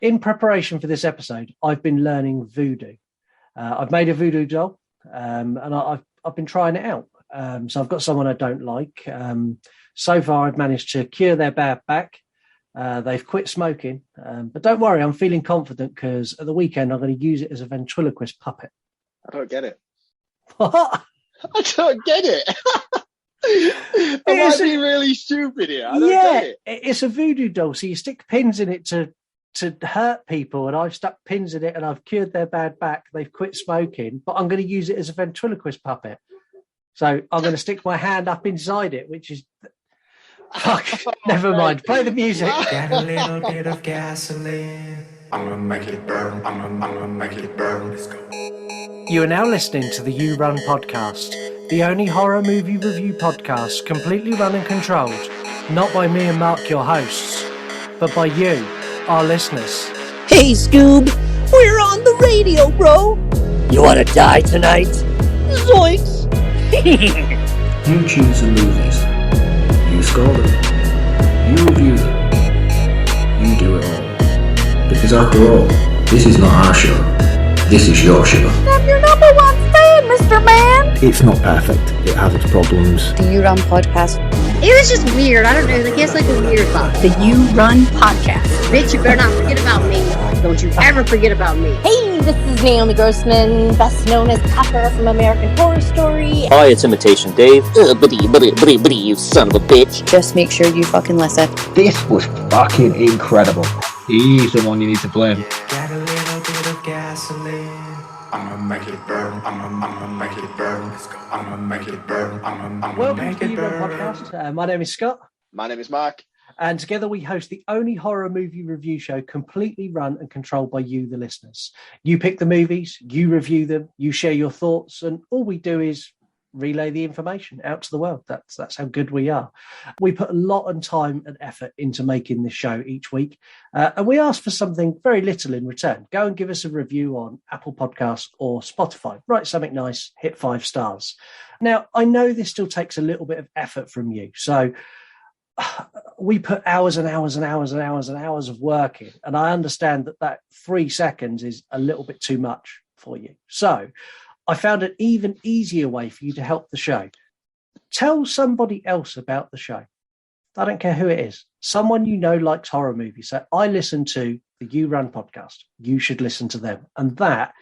In preparation for this episode, I've been learning voodoo. I've made a voodoo doll, and I've been trying it out. So I've got someone I don't like. So far, I've managed to cure their bad back. They've quit smoking, but don't worry, I'm feeling confident because at the weekend I'm going to use it as a ventriloquist puppet. I don't get it. What? I don't get it. Am I being really stupid here? I don't get it. It's a voodoo doll, so you stick pins in it to hurt people, and I've stuck pins in it and I've cured their bad back. They've quit smoking, but I'm going to use it as a ventriloquist puppet. So I'm going to stick my hand up inside it, which is... Fuck, never mind. Play the music. Get a little bit of gasoline. I'm gonna make it burn. I'm gonna make it burn. Let's go. You are now listening to the You Run podcast, the only horror movie review podcast completely run and controlled, not by me and Marc, your hosts, but by you, our listeners. Hey, Scoob, we're on the radio, bro. You want to die tonight? Zoinks. You choose the movies. You score them. You review them. You do it all. Because after all, this is not our show. This is your show. I'm your number one fan, Mr. Man. It's not perfect. It has its problems. The You Run podcast. It was just weird. I don't know. Like, it's like a weird thought. The You Run podcast. Bitch, you better not forget about me. Don't you ever forget about me. Hey, this is Naomi Grossman, best known as Tucker from American Horror Story. Hi, it's Imitation Dave. Buddy, you son of a bitch. Just make sure you fucking listen. This was fucking incredible. He's the one you need to blame. Get a little bit of gasoline. I'm gonna make it burn. I'm gonna make it burn. Let's go. I'm gonna make it burn. I'm gonna Welcome make to the it You Run burn. podcast. My name is Scott. My name is Marc. And together we host the only horror movie review show completely run and controlled by you, the listeners. You pick the movies, you review them, you share your thoughts, and all we do is relay the information out to the world. That's how good we are. We put a lot of time and effort into making this show each week, and we ask for something very little in return. Go and give us a review on Apple Podcasts or Spotify. Write something nice, hit 5 stars. Now, I know this still takes a little bit of effort from you, so we put hours and hours and hours and hours and hours of work in, and I understand that 3 seconds is a little bit too much for you. So I found an even easier way for you to help the show. Tell somebody else about the show. I don't care who it is. Someone you know likes horror movies. So I listen to the You Run podcast. You should listen to them. And that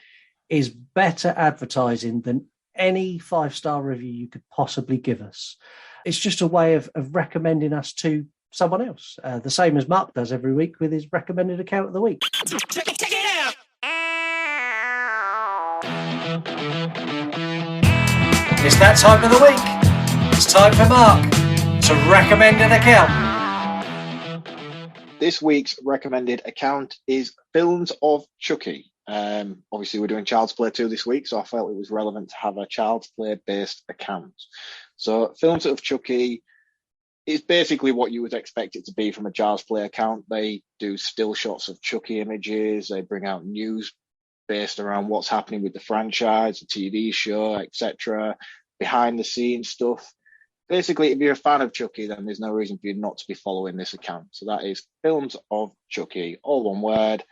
is better advertising than any 5-star review you could possibly give us. It's just a way of recommending us to someone else. The same as Marc does every week with his recommended account of the week. Check it out. It's that time of the week. It's time for Marc to recommend an account. This week's recommended account is Films of Chucky. Obviously, we're doing Child's Play 2 this week, so I felt it was relevant to have a Child's Play-based account. So Films of Chucky is basically what you would expect it to be from a Child's Play account. They do still shots of Chucky images. They bring out news based around what's happening with the franchise, the TV show, etc., behind-the-scenes stuff. Basically, if you're a fan of Chucky, then there's no reason for you not to be following this account. So that is Films of Chucky, all one word.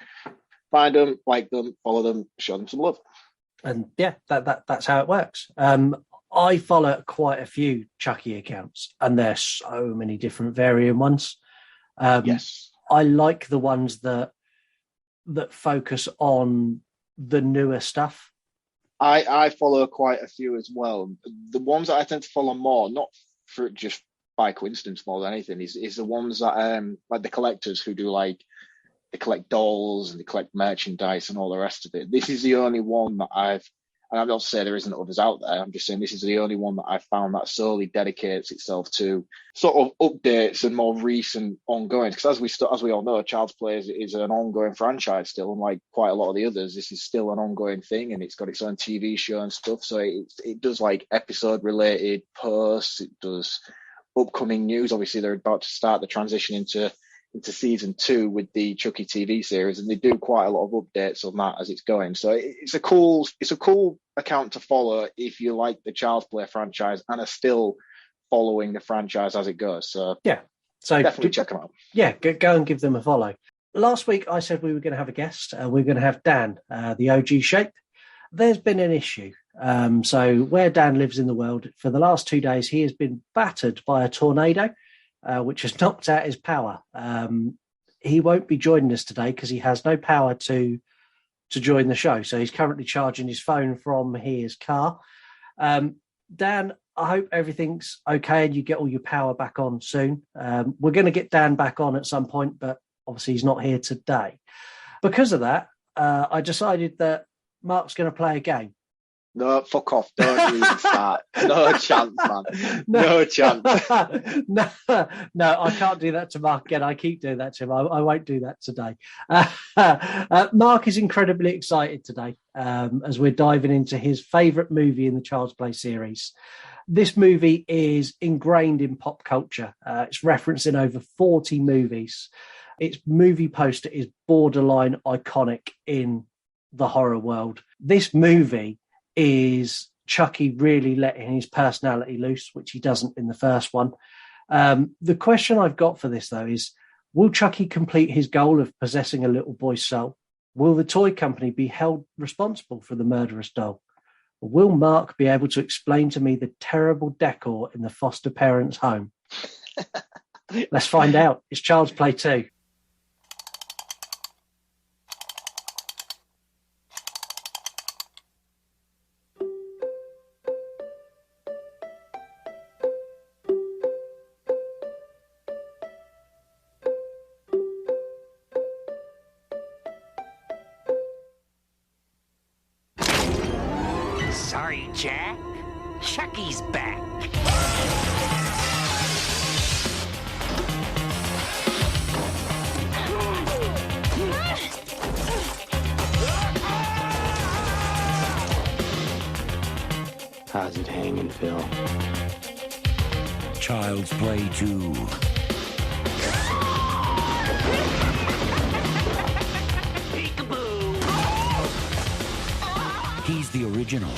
Find them, like them, follow them, show them some love. And yeah, that's how it works. I follow quite a few Chucky accounts, and there's so many different varying ones. Yes. I like the ones that focus on the newer stuff. I follow quite a few as well. The ones that I tend to follow more, not for just by coincidence more than anything, is the ones that like the collectors who do, like, they collect dolls and they collect merchandise and all the rest of it. This is the only one that and I'm not saying there isn't others out there, I'm just saying this is the only one that I've found that solely dedicates itself to sort of updates and more recent ongoing. Because as we all know, Child's Play is an ongoing franchise still, unlike quite a lot of the others. This is still an ongoing thing, and it's got its own TV show and stuff. So it does like episode related posts, it does upcoming news. Obviously, they're about to start the transition into season 2 with the Chucky TV series, and they do quite a lot of updates on that as it's going. So it's a cool account to follow if you like the Child's Play franchise and are still following the franchise as it goes. So yeah, so definitely check them out. Yeah, go and give them a follow. last week I said we were going to have a guest. We're going to have Dan, the OG Shape. There's been an issue. So where Dan lives in the world, for the last 2 days, he has been battered by a tornado, which has knocked out his power. He won't be joining us today because he has no power to join the show. So he's currently charging his phone from his car. Dan, I hope everything's okay and you get all your power back on soon. We're going to get Dan back on at some point, but obviously he's not here today. Because of that, I decided that Mark's going to play a game. No, fuck off. Don't even start. No chance, man. No chance. No, I can't do that to Mark again. I keep doing that to him. I won't do that today. Mark is incredibly excited today as we're diving into his favourite movie in the Child's Play series. This movie is ingrained in pop culture. It's referenced in over 40 movies. Its movie poster is borderline iconic in the horror world. This movie is Chucky really letting his personality loose, which he doesn't in the first one. The question I've got for this, though, is will Chucky complete his goal of possessing a little boy's soul? Will the toy company be held responsible for the murderous doll? Or will Mark be able to explain to me the terrible decor in the foster parents' home? Let's find out. It's Child's Play 2. Sorry, Jack. Chucky's back. How's it hanging, Phil? Child's Play 2. He's the original.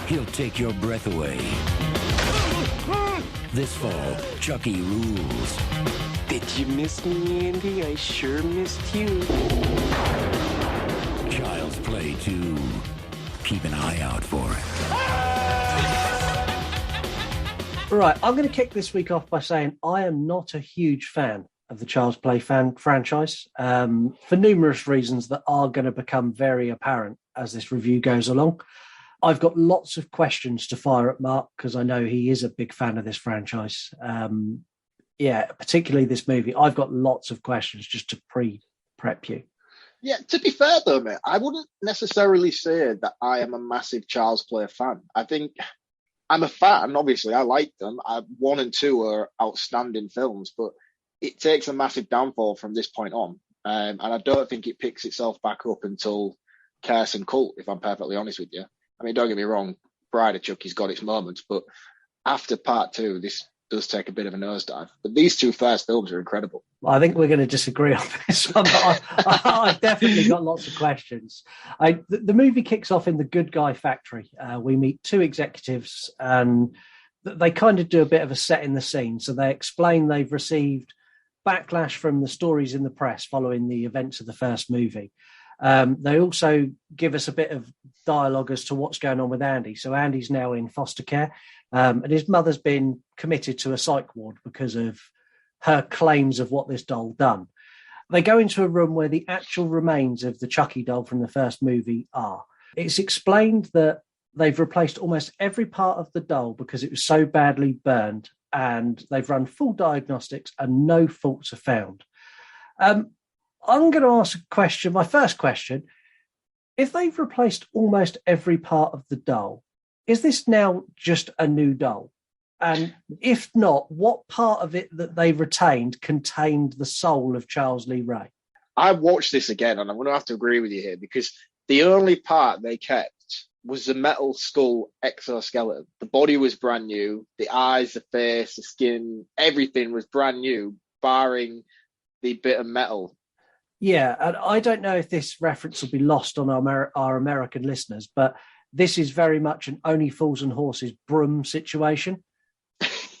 He'll take your breath away. This fall, Chucky rules. Did you miss me, Andy? I sure missed you. Child's Play 2. Keep an eye out for it. Right, I'm going to kick this week off by saying I am not a huge fan of the Child's Play franchise for numerous reasons that are going to become very apparent as this review goes along. I've got lots of questions to fire at Mark because I know he is a big fan of this franchise. Particularly this movie. I've got lots of questions just to prep you. Yeah, to be fair though, mate, I wouldn't necessarily say that I am a massive Child's Play fan. I think I'm a fan, obviously. I like them. 1 and 2 are outstanding films, but it takes a massive downfall from this point on. And I don't think it picks itself back up until Curse and Cult, if I'm perfectly honest with you. I mean, don't get me wrong, Bride of Chucky's got its moments, but after part 2, this does take a bit of a nosedive. But these 2 first films are incredible. Well, I think we're going to disagree on this one, but I've definitely got lots of questions. The movie kicks off in the Good Guy factory. We meet 2 executives and they kind of do a bit of a set in the scene. So they explain they've received backlash from the stories in the press following the events of the first movie. They also give us a bit of dialogue as to what's going on with Andy. So Andy's now in foster care, and his mother's been committed to a psych ward because of her claims of what this doll done. They go into a room where the actual remains of the Chucky doll from the first movie are. It's explained that they've replaced almost every part of the doll because it was so badly burned, and they've run full diagnostics and no faults are found. I'm going to ask a question. My first question, if they've replaced almost every part of the doll, is this now just a new doll? And if not, what part of it that they retained contained the soul of Charles Lee Ray? I watched this again, and I'm going to have to agree with you here, because the only part they kept was the metal skull exoskeleton. The body was brand new. The eyes, the face, the skin, everything was brand new, barring the bit of metal. Yeah, and I don't know if this reference will be lost on our American listeners, but this is very much an Only Fools and Horses broom situation.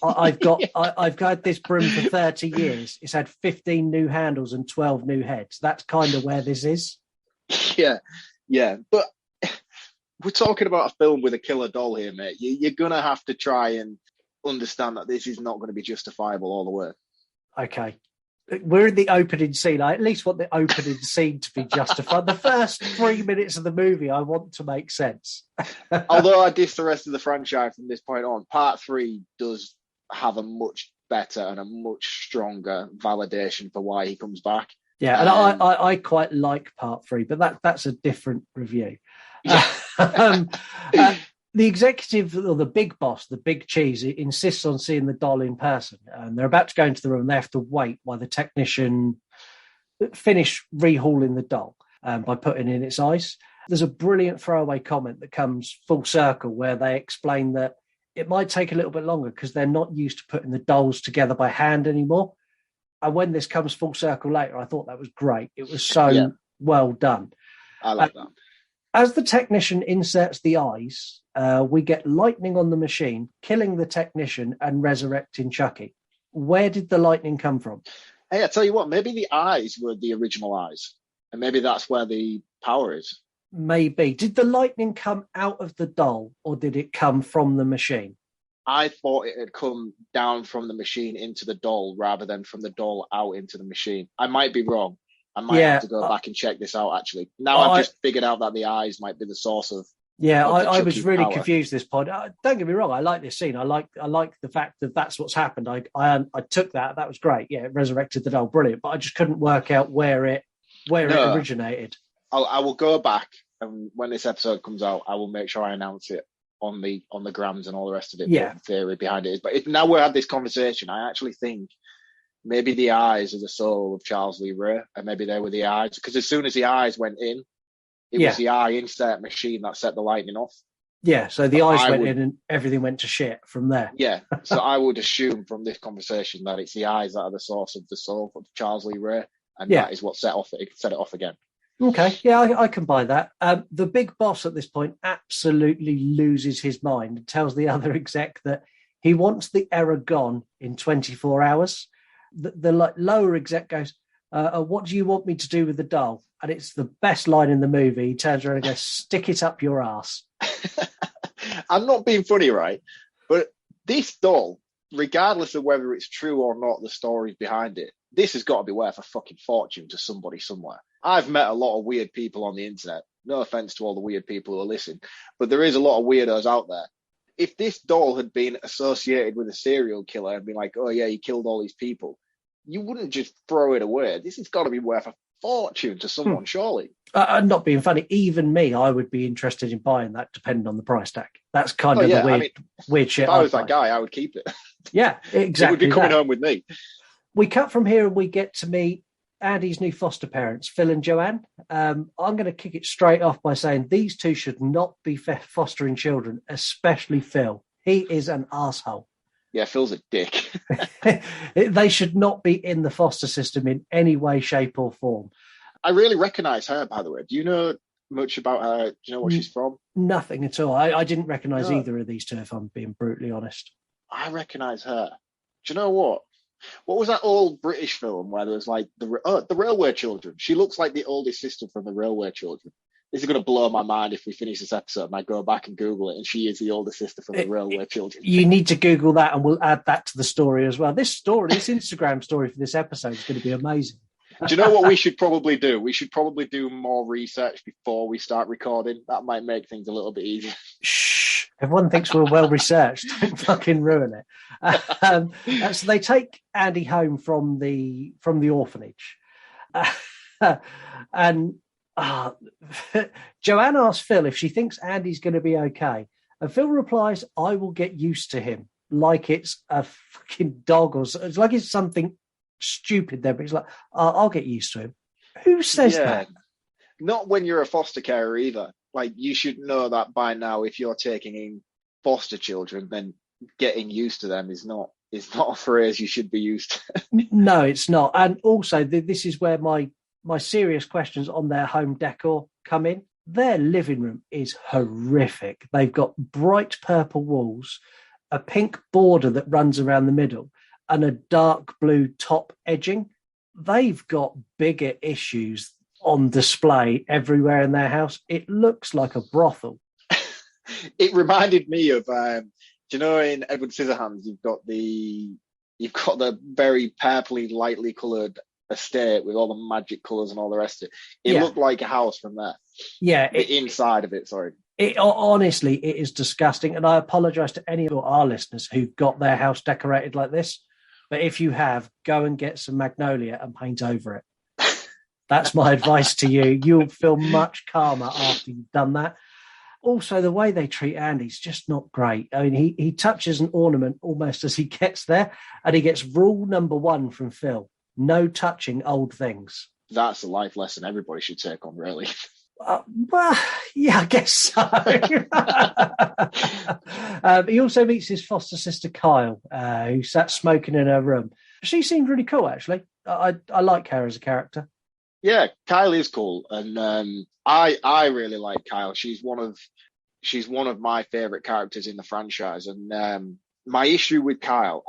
I've had this broom for 30 years. It's had 15 new handles and 12 new heads. That's kind of where this is. Yeah. But we're talking about a film with a killer doll here, mate. You're going to have to try and understand that this is not going to be justifiable all the way. Okay. We're in the opening scene. I at least want the opening scene to be justified. The first 3 minutes of the movie, I want to make sense. Although I diss the rest of the franchise from this point on, part 3 does have a much better and a much stronger validation for why he comes back. Yeah, and I quite like part 3, but that's a different review. The executive, or the big boss, the big cheese, insists on seeing the doll in person. And they're about to go into the room. And they have to wait while the technician finish rehauling the doll by putting in its eyes. There's a brilliant throwaway comment that comes full circle where they explain that it might take a little bit longer because they're not used to putting the dolls together by hand anymore. And when this comes full circle later, I thought that was great. It was so well done. I like that. As the technician inserts the eyes, we get lightning on the machine, killing the technician and resurrecting Chucky. Where did the lightning come from? Hey, I tell you what, maybe the eyes were the original eyes, and maybe that's where the power is. Maybe. Did the lightning come out of the doll, or did it come from the machine? I thought it had come down from the machine into the doll rather than from the doll out into the machine. I might be wrong. I might have to go back and check this out, actually. Now I've just figured out that the eyes might be the source of... Yeah, I was really confused this point. Don't get me wrong, I like this scene. I like the fact that that's what's happened. I took that. That was great. Yeah, it resurrected the doll. Brilliant. But I just couldn't work out where it originated. I will go back, and when this episode comes out, I will make sure I announce it on the grams and all the rest of it. Yeah. The theory behind it is. But now we're had this conversation, I actually think maybe the eyes are the soul of Charles Lee Ray, and maybe they were the eyes. Because as soon as the eyes went in, it was the eye insert machine that set the lightning off. Yeah, so the eyes went in and everything went to shit from there. Yeah, so I would assume from this conversation that it's the eyes that are the source of the soul of Charles Lee Ray, and that is what set it off again. Okay, yeah, I can buy that. The big boss at this point absolutely loses his mind and tells the other exec that he wants the error gone in 24 hours. The lower exec goes, what do you want me to do with the doll? And it's the best line in the movie. He turns around and goes, stick it up your ass. I'm not being funny, right? But this doll, regardless of whether it's true or not, the stories behind it, this has got to be worth a fucking fortune to somebody somewhere. I've met a lot of weird people on the internet. No offense to all the weird people who listen, but there is a lot of weirdos out there. If this doll had been associated with a serial killer and been like, oh yeah, he killed all these people, you wouldn't just throw it away. This has got to be worth a fortune to someone, surely. Not being funny, even me, I would be interested in buying that, depending on the price tag. That's kind of the weird shit. If I was that guy, I would keep it. Yeah, exactly. It would be coming home with me. We cut from here and we get to meet Andy's new foster parents, Phil and Joanne. I'm going to kick it straight off by saying these two should not be fostering children, especially Phil. He is an arsehole. Yeah, Phil's a dick. They should not be in the foster system in any way, shape or form. I really recognise her, by the way. Do you know much about her? Do you know what she's from? Nothing at all. I didn't recognise either of these two, if I'm being brutally honest. I recognise her. Do you know what? What was that old British film where there was like the Railway Children? She looks like the oldest sister from the Railway Children. This is going to blow my mind if we finish this episode and I go back and Google it, and she is the older sister from the Railway Children. You need to Google that, and we'll add that to the story as well. This Instagram story for this episode is going to be amazing. Do you know what we should probably do? We should probably do more research before we start recording. That might make things a little bit easier. Shh. Everyone thinks we're well researched. Don't fucking ruin it. So they take Andy home from the orphanage. And Joanne asks Phil if she thinks Andy's going to be okay. And Phil replies, I will get used to him, like it's a fucking dog, or it's like it's something stupid there, but he's like, I'll get used to him. Who says that? Not when you're a foster carer either. Like, you should know that by now. If you're taking in foster children, then getting used to them is not a phrase you should be used to. No, it's not. And also, this is where my serious questions on their home decor come in. Their living room is horrific. They've got bright purple walls, a pink border that runs around the middle, and a dark blue top edging. They've got bigger issues on display everywhere in their house. It looks like a brothel. It reminded me of, do you know, in Edward Scissorhands, you've got the very purpley, lightly coloured estate with all the magic colours and all the rest of it. It looked like a house from there. Yeah. The inside of it, sorry. Honestly, it is disgusting. And I apologise to any of our listeners who've got their house decorated like this. But if you have, go and get some magnolia and paint over it. That's my advice to you. You'll feel much calmer after you've done that. Also, the way they treat Andy's just not great. I mean, he touches an ornament almost as he gets there, and he gets rule number 1 from Phil: no touching old things. That's a life lesson everybody should take on, really. Well, yeah, I guess so. He also meets his foster sister, Kyle, who sat smoking in her room. She seemed really cool, actually. I like her as a character. Yeah, Kyle is cool, and I really like Kyle. She's one of my favourite characters in the franchise, and my issue with Kyle,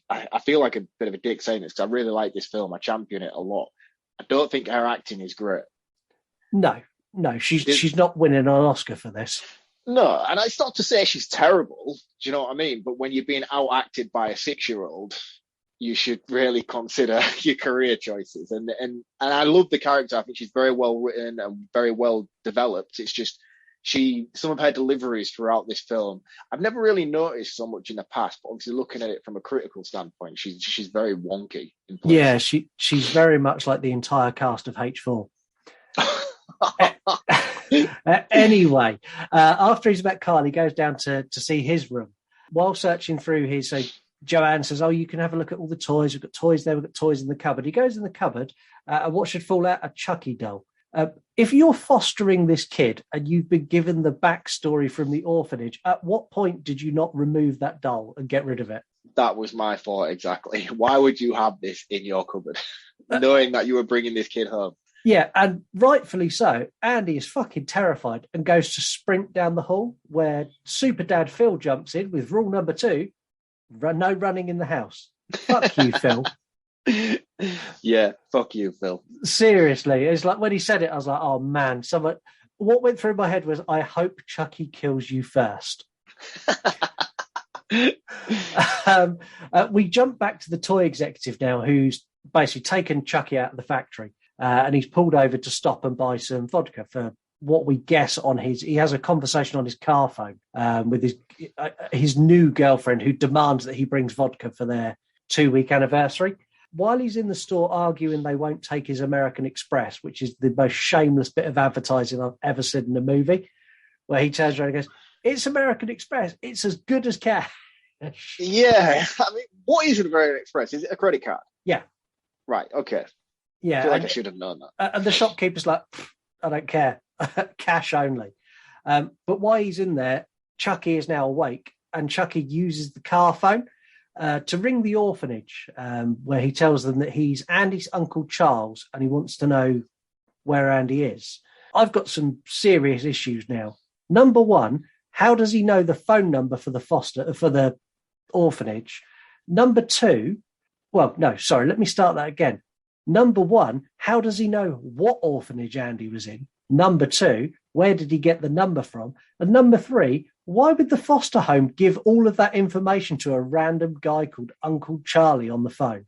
I feel like a bit of a dick saying this because I really like this film. I champion it a lot. I don't think her acting is great. No, she's not winning an Oscar for this. No, and it's not to say she's terrible. Do you know what I mean? But when you're being out-acted by a 6-year-old, you should really consider your career choices. And I love the character. I think she's very well written and very well developed. It's just some of her deliveries throughout this film, I've never really noticed so much in the past, but obviously looking at it from a critical standpoint, she's very wonky in places. Yeah, she's very much like the entire cast of H4. Anyway, after he's met Kyle, he goes down to see his room. While searching through his, Joanne says, "Oh, you can have a look at all the toys. We've got toys there. We've got toys in the cupboard." He goes in the cupboard, and what should fall out? A Chucky doll. If you're fostering this kid and you've been given the backstory from the orphanage, at what point did you not remove that doll and get rid of it? That was my thought exactly. Why would you have this in your cupboard, knowing that you were bringing this kid home? Yeah, and rightfully so. Andy is fucking terrified and goes to sprint down the hall, where Super Dad Phil jumps in with rule number 2, no running in the house. Fuck you, Phil. Yeah, fuck you, Phil. Seriously, it's like when he said it, I was like, oh man, what went through my head was, I hope Chucky kills you first. We jump back to the toy executive now, who's basically taken Chucky out of the factory. And he's pulled over to stop and buy some vodka for what we guess on he has a conversation on his car phone with his new girlfriend, who demands that he brings vodka for their 2-week anniversary. While he's in the store arguing they won't take his American Express, which is the most shameless bit of advertising I've ever seen in a movie, where he turns around and goes, "It's American Express. It's as good as cash." Yeah. I mean, what is an American Express? Is it a credit card? Yeah. Right. Okay. Yeah. I feel like I should have known that. And the shopkeeper's like, "I don't care. Cash only." But while he's in there, Chucky is now awake, and Chucky uses the car phone to ring the orphanage, where he tells them that he's Andy's Uncle Charles and he wants to know where Andy is. I've got some serious issues now. Number 1, how does he know the phone number for the orphanage? Number 2, well, no, sorry, let me start that again. Number 1, how does he know what orphanage Andy was in? Number 2, where did he get the number from? And number 3, why would the foster home give all of that information to a random guy called Uncle Charlie on the phone?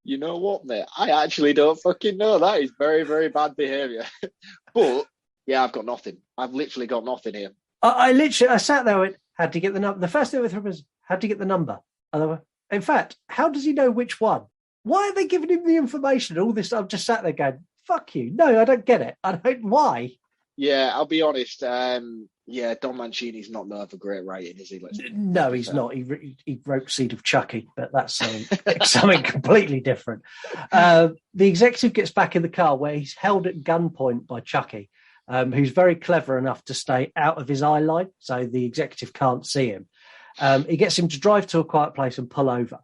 You know what, mate? I actually don't fucking know. That is very, very bad behaviour. But, yeah, I've got nothing. I've literally got nothing here. I sat there and had to get the number. The first thing I went through was, had to get the number. In fact, how does he know which one? Why are they giving him the information? All this, I'm just sat there going, fuck you. No, I don't get it. I don't. Why? Yeah, I'll be honest. Yeah, Don Mancini's not known for great writing, is he? No, he's not. He wrote Seed of Chucky, but that's something completely different. The executive gets back in the car where he's held at gunpoint by Chucky, who's very clever enough to stay out of his eye line, so the executive can't see him. He gets him to drive to a quiet place and pull over.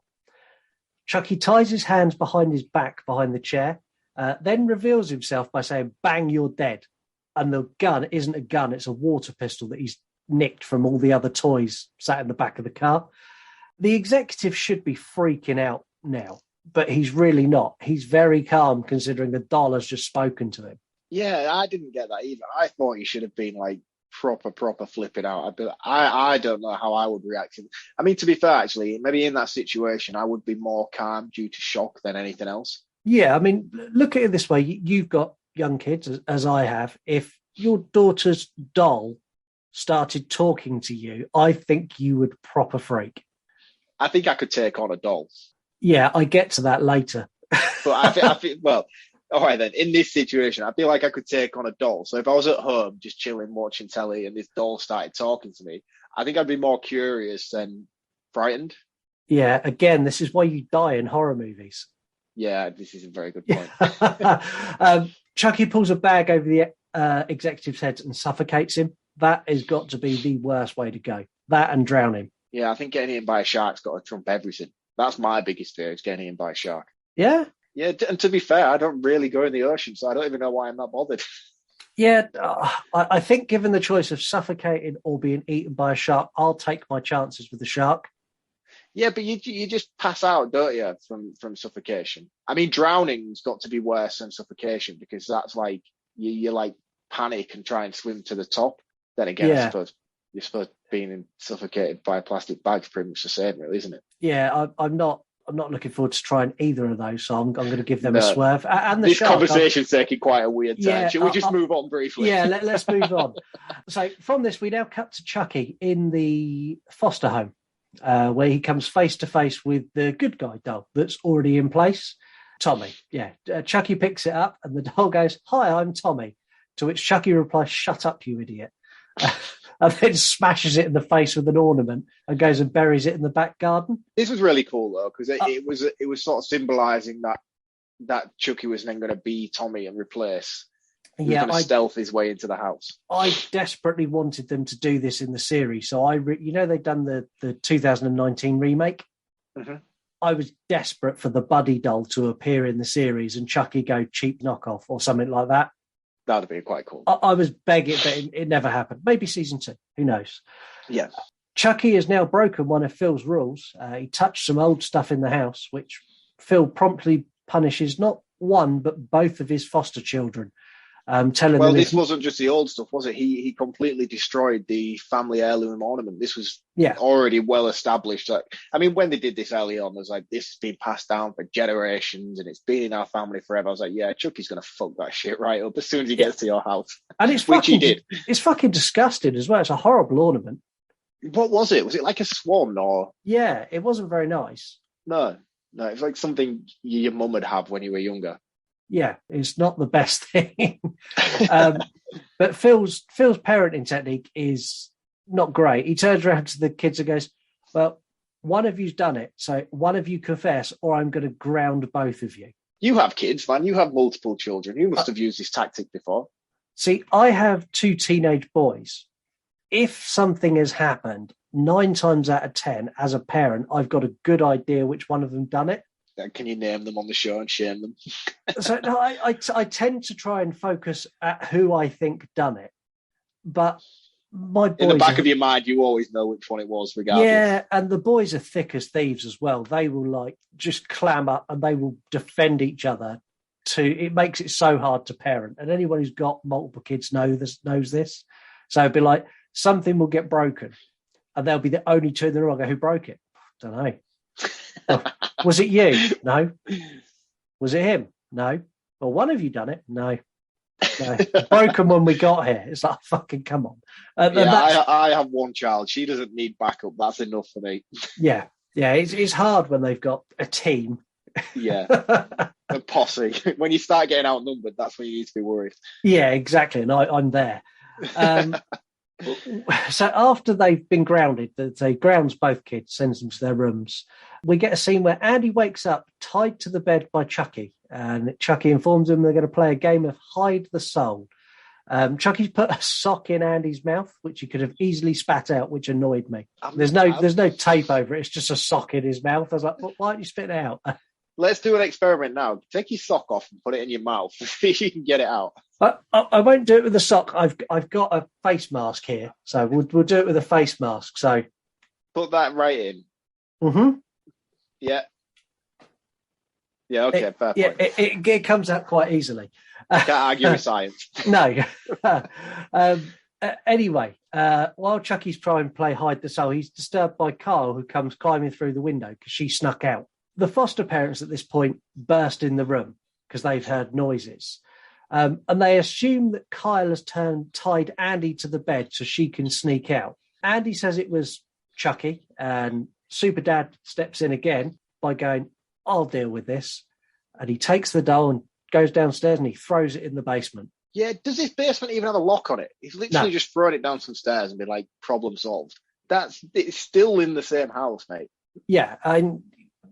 Chucky ties his hands behind his back, behind the chair, then reveals himself by saying, "Bang, you're dead." And the gun isn't a gun, it's a water pistol that he's nicked from all the other toys sat in the back of the car. The executive should be freaking out now, but he's really not. He's very calm considering the doll has just spoken to him. Yeah, I didn't get that either. I thought he should have been like proper flipping out. I don't know how I would react to it. I mean, to be fair, actually, maybe in that situation, I would be more calm due to shock than anything else. Yeah, I mean, look at it this way. You've got young kids, as I have. If your daughter's doll started talking to you, I think you would proper freak. I think I could take on a doll. Yeah, I get to that later. But I think, well, all right then, in this situation, I feel like I could take on a doll. So if I was at home just chilling, watching telly, and this doll started talking to me, I think I'd be more curious than frightened. Yeah, again, this is why you die in horror movies. Yeah, this is a very good point. Chucky pulls a bag over the executive's head and suffocates him. That has got to be the worst way to go. That and drown him. Yeah, I think getting eaten by a shark's got to trump everything. That's my biggest fear, is getting eaten by a shark. Yeah? Yeah, and to be fair, I don't really go in the ocean, so I don't even know why I'm not bothered. Yeah, I think given the choice of suffocating or being eaten by a shark, I'll take my chances with the shark. Yeah, but you just pass out, don't you, from suffocation? I mean, drowning's got to be worse than suffocation because that's like you like panic and try and swim to the top. Then again, Yeah. I suppose you're supposed to being suffocated by a plastic bag's pretty much the same, really, isn't it? Yeah, I'm not looking forward to trying either of those, so I'm going to give them a swerve. And the this shark, conversation's taking quite a weird turn. Yeah, Should we just move on briefly? Yeah, let's move on. So from this, we now cut to Chucky in the foster home, where he comes face to face with the good guy doll that's already in place, Tommy. Yeah, Chucky picks it up, and the doll goes, "Hi, I'm Tommy." To which Chucky replies, "Shut up, you idiot." And then smashes it in the face with an ornament and goes and buries it in the back garden. This was really cool though, because it was sort of symbolising that Chucky was then going to be Tommy and replace. He was going to stealth his way into the house. I desperately wanted them to do this in the series, so they've done the 2019 remake. Mm-hmm. I was desperate for the Buddy doll to appear in the series and Chucky go cheap knockoff or something like that. That'd be quite cool. I was begging, but it never happened. Maybe season 2. Who knows? Yeah. Chucky has now broken one of Phil's rules. He touched some old stuff in the house, which Phil promptly punishes not one, but both of his foster children. Telling them this wasn't just the old stuff, was it? He completely destroyed the family heirloom ornament. This was already well established. I mean, when they did this early on, I was like, this has been passed down for generations and it's been in our family forever. I was like, yeah, Chucky's going to fuck that shit right up as soon as he gets to your house. And it's which he did. It's fucking disgusting as well. It's a horrible ornament. What was it? Was it like a swan or? Yeah, it wasn't very nice. No, it was like something your mum would have when you were younger. Yeah, it's not the best thing. But Phil's parenting technique is not great. He turns around to the kids and goes, "Well, one of you's done it, so one of you confess or I'm going to ground both of you." You have kids, man. You have multiple children. You must have used this tactic before. See, I have 2 teenage boys. If something has happened, 9 times out of 10, as a parent, I've got a good idea which one of them done it. Can you name them on the show and shame them? So no, I tend to try and focus at who I think done it. But my boys... In the back of your mind, you always know which one it was, regardless. Yeah, and the boys are thick as thieves as well. They will just clam up and they will defend each other. It makes it so hard to parent. And anyone who's got multiple kids knows this. So it'd be like, something will get broken. And they'll be the only 2 in the room. I go, who broke it? Don't know. Was it you? No. Was it him? No. Well, one of you done it? No. Broken when we got here. It's like, fucking come on. I have one child. She doesn't need backup. That's enough for me. Yeah. It's hard when they've got a team. Yeah. A posse. When you start getting outnumbered, that's when you need to be worried. Yeah, exactly. And I'm there. So after they've been grounded, they grounds both kids, sends them to their rooms. We get a scene where Andy wakes up tied to the bed by Chucky, and Chucky informs him they're going to play a game of hide the soul. Chucky's put a sock in Andy's mouth, which he could have easily spat out, which annoyed me. There's no tape over it; it's just a sock in his mouth. I was like, well, why don't you spit it out? Let's do an experiment now. Take your sock off and put it in your mouth. See if you can get it out. I won't do it with a sock. I've got a face mask here, so we'll do it with a face mask. So put that right in. Mm-hmm. Yeah. Yeah. Okay. Fair yeah, point. It comes out quite easily. Can't argue with science. No. Anyway, while Chucky's trying to play hide the soul, he's disturbed by Kyle, who comes climbing through the window because she snuck out. The foster parents at this point burst in the room because they've heard noises. And they assume that Kyle has tied Andy to the bed so she can sneak out. Andy says it was Chucky, and Super Dad steps in again by going, I'll deal with this. And he takes the doll and goes downstairs and he throws it in the basement. Yeah, does this basement even have a lock on it? He's literally just thrown it down some stairs and been like, problem solved. It's still in the same house, mate. Yeah, and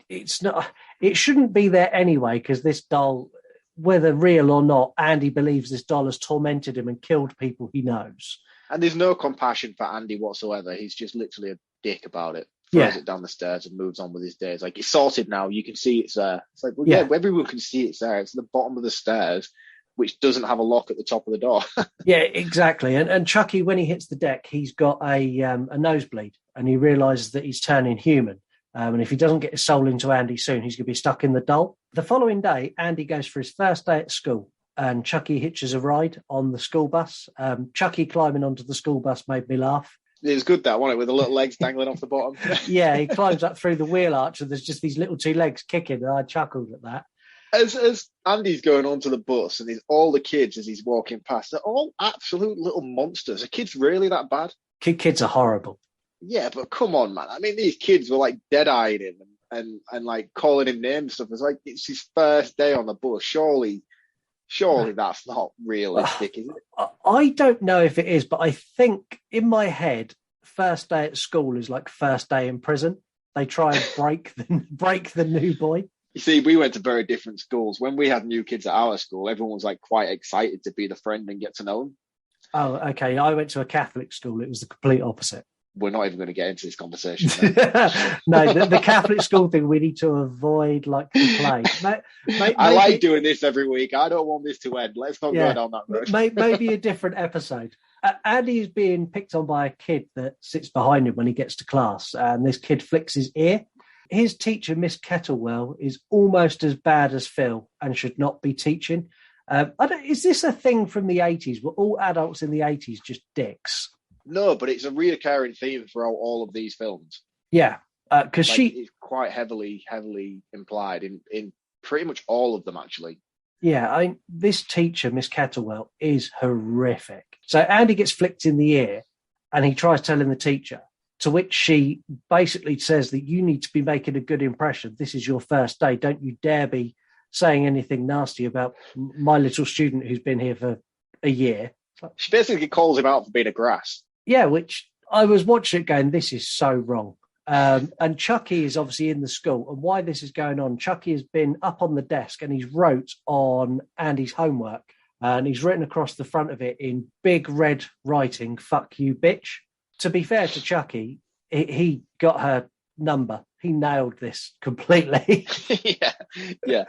it shouldn't be there anyway, because this doll, whether real or not, Andy believes this doll has tormented him and killed people he knows. And there's no compassion for Andy whatsoever. He's just literally a dick about it. Throws it down the stairs and moves on with his days. Like, it's sorted now. You can see it's there. It's like, well, yeah, everyone can see it's there. It's at the bottom of the stairs, which doesn't have a lock at the top of the door. Yeah, exactly. And Chucky, when he hits the deck, he's got a nosebleed, and he realises that he's turning human. And if he doesn't get his soul into Andy soon, he's going to be stuck in the doll. The following day, Andy goes for his first day at school, and Chucky hitches a ride on the school bus. Chucky climbing onto the school bus made me laugh. It was good, that, wasn't it, with the little legs dangling off the bottom? Yeah, he climbs up through the wheel arch, and there's just these little two legs kicking, and I chuckled at that. As Andy's going onto the bus, and all the kids, as he's walking past, they're all absolute little monsters. Are kids really that bad? Kids are horrible. Yeah, but come on, man. I mean, these kids were like dead-eyeing him and like calling him names and stuff. It's like, it's his first day on the bus. Surely that's not realistic, is it? I don't know if it is, but I think in my head, first day at school is like first day in prison. They try and break the new boy. You see, we went to very different schools. When we had new kids at our school, everyone was like quite excited to be the friend and get to know them. Oh, okay. I went to a Catholic school. It was the complete opposite. We're not even going to get into this conversation. No, the Catholic school thing we need to avoid like the plague. I like doing this every week. I don't want this to end. Let's not go down that road. Maybe a different episode. Andy is being picked on by a kid that sits behind him when he gets to class, and this kid flicks his ear. His teacher, Miss Kettlewell, is almost as bad as Phil and should not be teaching. Is this a thing from the 80s? Were all adults in the 80s just dicks? No, but it's a reoccurring theme throughout all of these films. Yeah, because it's quite heavily implied in pretty much all of them, actually. Yeah, this teacher, Miss Kettlewell, is horrific. So Andy gets flicked in the ear, and he tries telling the teacher, to which she basically says that you need to be making a good impression. This is your first day. Don't you dare be saying anything nasty about my little student who's been here for a year. She basically calls him out for being a grass. Yeah, which I was watching it going, this is so wrong. And Chucky is obviously in the school. And why this is going on, Chucky has been up on the desk and he's wrote on Andy's homework. And he's written across the front of it in big red writing, "Fuck you, bitch." To be fair to Chucky, he got her number. He nailed this completely. Yeah.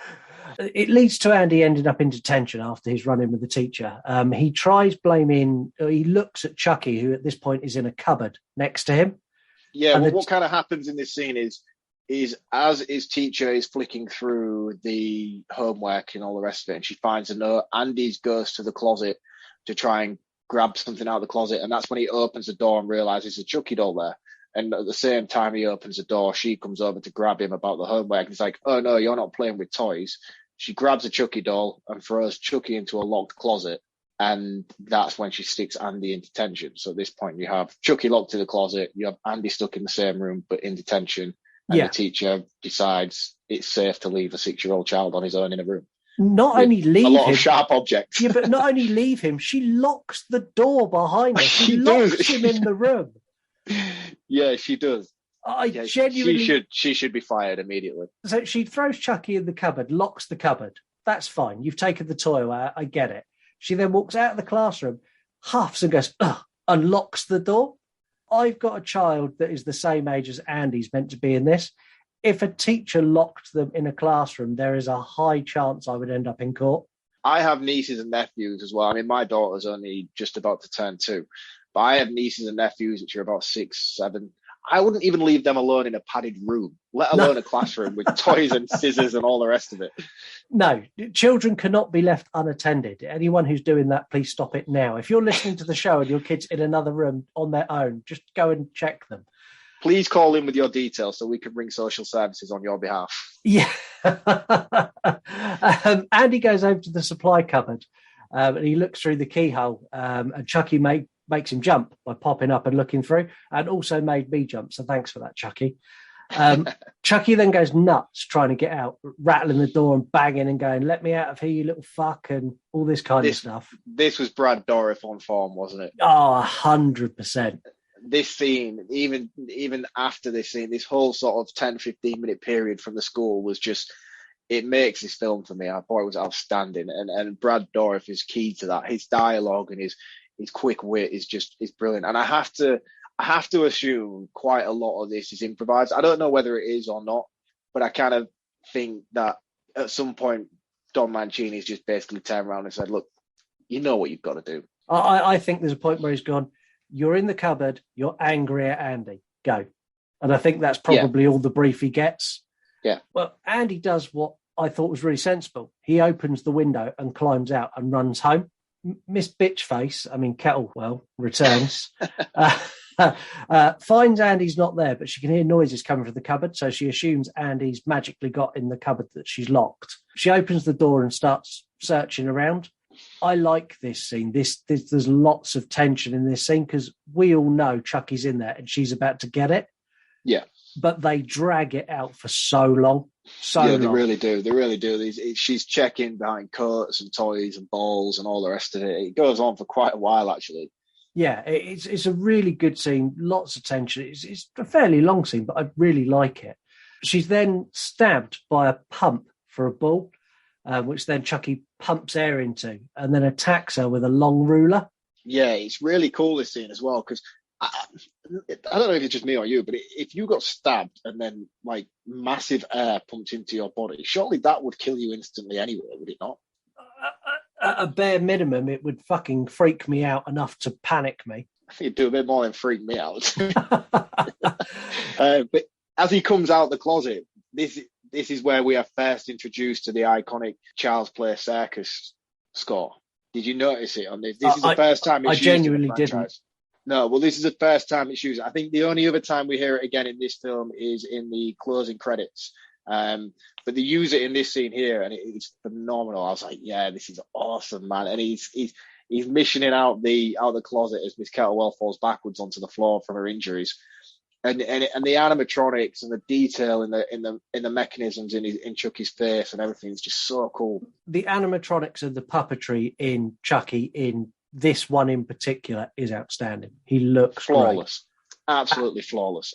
It leads to Andy ending up in detention after his run-in with the teacher. He looks at Chucky, who at this point is in a cupboard next to him. Yeah, what kind of happens in this scene is as his teacher is flicking through the homework and all the rest of it, and she finds a note, Andy goes to the closet to try and grab something out of the closet, and that's when he opens the door and realises there's a Chucky doll there. And at the same time he opens the door, she comes over to grab him about the homework. And he's like, "Oh, no, you're not playing with toys." She grabs a Chucky doll and throws Chucky into a locked closet. And that's when she sticks Andy in detention. So at this point, you have Chucky locked in the closet. You have Andy stuck in the same room, but in detention. And the teacher decides it's safe to leave a 6-year-old child on his own in a room. Not only leave him, a lot of sharp objects. Yeah, but not only leave him, she locks the door behind her. She locks him in the room. Yeah, she does. Genuinely, she should be fired immediately. So she throws Chucky in the cupboard, locks the cupboard. That's fine. You've taken the toy away. I get it. She then walks out of the classroom, huffs and goes, ugh, and locks the door. I've got a child that is the same age as Andy's meant to be in this. If a teacher locked them in a classroom, there is a high chance I would end up in court. I have nieces and nephews as well. I mean, my daughter's only just about to turn 2, but I have nieces and nephews which are about 6, 7. I wouldn't even leave them alone in a padded room, let alone a classroom with toys and scissors and all the rest of it. No, children cannot be left unattended. Anyone who's doing that, please stop it now. If you're listening to the show and your kid's in another room on their own, just go and check them. Please call in with your details so we can bring social services on your behalf. Yeah. Andy goes over to the supply cupboard and he looks through the keyhole and Chucky makes him jump by popping up and looking through, and also made me jump. So thanks for that, Chucky. Chucky then goes nuts trying to get out, rattling the door and banging and going, "Let me out of here, you little fuck," and all this kind of stuff. This was Brad Dourif on form, wasn't it? Oh, 100%. This scene, even after this scene, this whole sort of 10-15 minute period from the school was just, it makes this film for me. I thought it was outstanding, and Brad Dourif is key to that. His dialogue and his quick wit is brilliant. And I have to assume quite a lot of this is improvised. I don't know whether it is or not, but I kind of think that at some point Don Mancini's just basically turned around and said, "Look, you know what you've got to do." I think there's a point where he's gone, "You're in the cupboard, you're angry at Andy, go." And I think that's probably all the brief he gets. Yeah. Well, Andy does what I thought was really sensible. He opens the window and climbs out and runs home. Miss Bitchface, Kettlewell, returns, finds Andy's not there, but she can hear noises coming from the cupboard, so she assumes Andy's magically got in the cupboard that she's locked. She opens the door and starts searching around. I like this scene. There's lots of tension in this scene because we all know Chucky's in there and she's about to get it. Yeah. But they drag it out for so long. They really do. They really do. She's checking behind coats and toys and balls and all the rest of it. It goes on for quite a while, actually. Yeah, it's a really good scene. Lots of tension. It's a fairly long scene, but I really like it. She's then stabbed by a pump for a ball, which then Chucky pumps air into and then attacks her with a long ruler. Yeah, it's really cool, this scene as well, because I don't know if it's just me or you, but if you got stabbed and then like massive air pumped into your body, surely that would kill you instantly anyway, would it not? At a bare minimum, it would fucking freak me out enough to panic me. I think it'd do a bit more than freak me out. But as he comes out the closet, this is where we are first introduced to the iconic Child's Play Circus score. Did you notice it on this? This is the first time it's I used genuinely in the franchise. didn't. No, well, this is the first time it's used. I think the only other time we hear it again in this film is in the closing credits. But they use it in this scene here, and it's phenomenal. I was like, yeah, this is awesome, man. And he's missioning out the closet as Miss Kettlewell falls backwards onto the floor from her injuries. And the animatronics and the detail in the mechanisms in Chucky's face and everything is just so cool. The animatronics and the puppetry in Chucky in this one in particular is outstanding. He looks flawless, great. Absolutely flawless.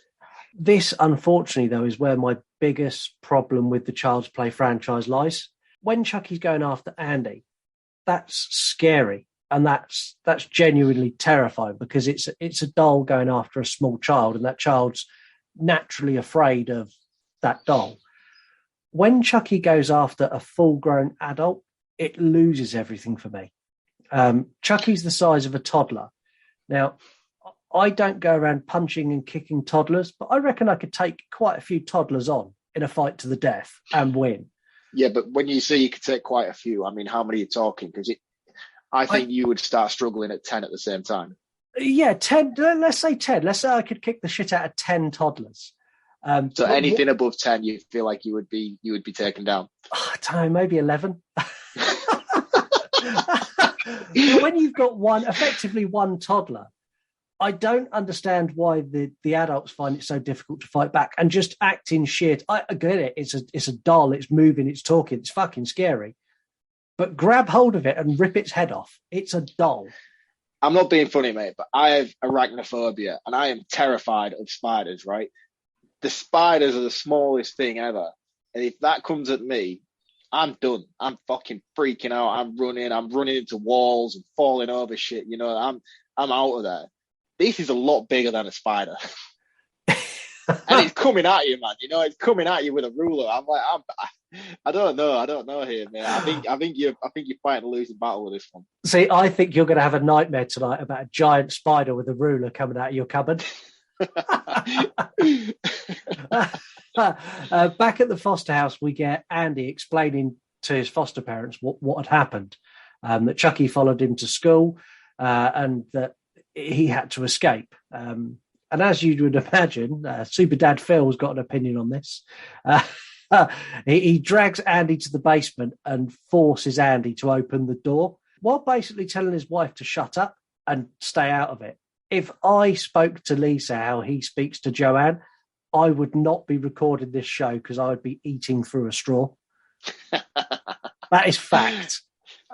This, unfortunately, though, is where my biggest problem with the Child's Play franchise lies. When Chucky's going after Andy, that's scary. And that's genuinely terrifying because it's a doll going after a small child, and that child's naturally afraid of that doll. When Chucky goes after a full-grown adult, it loses everything for me. Chucky's the size of a toddler. Now, I don't go around punching and kicking toddlers, but I reckon I could take quite a few toddlers on in a fight to the death and win. Yeah, but when you say you could take quite a few, I mean, how many are you talking? Because I think you would start struggling at 10 at the same time. Yeah, 10. Let's say 10. Let's say I could kick the shit out of 10 toddlers. So anything above 10, you feel like you would be taken down. I don't know, maybe 11. When you've got effectively one toddler, I don't understand why the adults find it so difficult to fight back and just acting shit. I get it. It's a doll. It's moving. It's talking. It's fucking scary. But grab hold of it and rip its head off. It's a doll. I'm not being funny, mate, but I have arachnophobia and I am terrified of spiders, right? The spiders are the smallest thing ever. And if that comes at me, I'm done. I'm fucking freaking out. I'm running into walls and falling over shit. You know, I'm out of there. This is a lot bigger than a spider. And it's coming at you, man. You know, it's coming at you with a ruler. I'm like, I don't know here, man. I think you're fighting a losing battle with this one. See, I think you're going to have a nightmare tonight about a giant spider with a ruler coming out of your cupboard. Back at the foster house, we get Andy explaining to his foster parents what had happened. That Chucky followed him to school, and that he had to escape. And as you would imagine, Super Dad Phil's got an opinion on this. He drags Andy to the basement and forces Andy to open the door, while basically telling his wife to shut up and stay out of it. If I spoke to Lisa how he speaks to Joanne, I would not be recording this show because I would be eating through a straw. That is fact.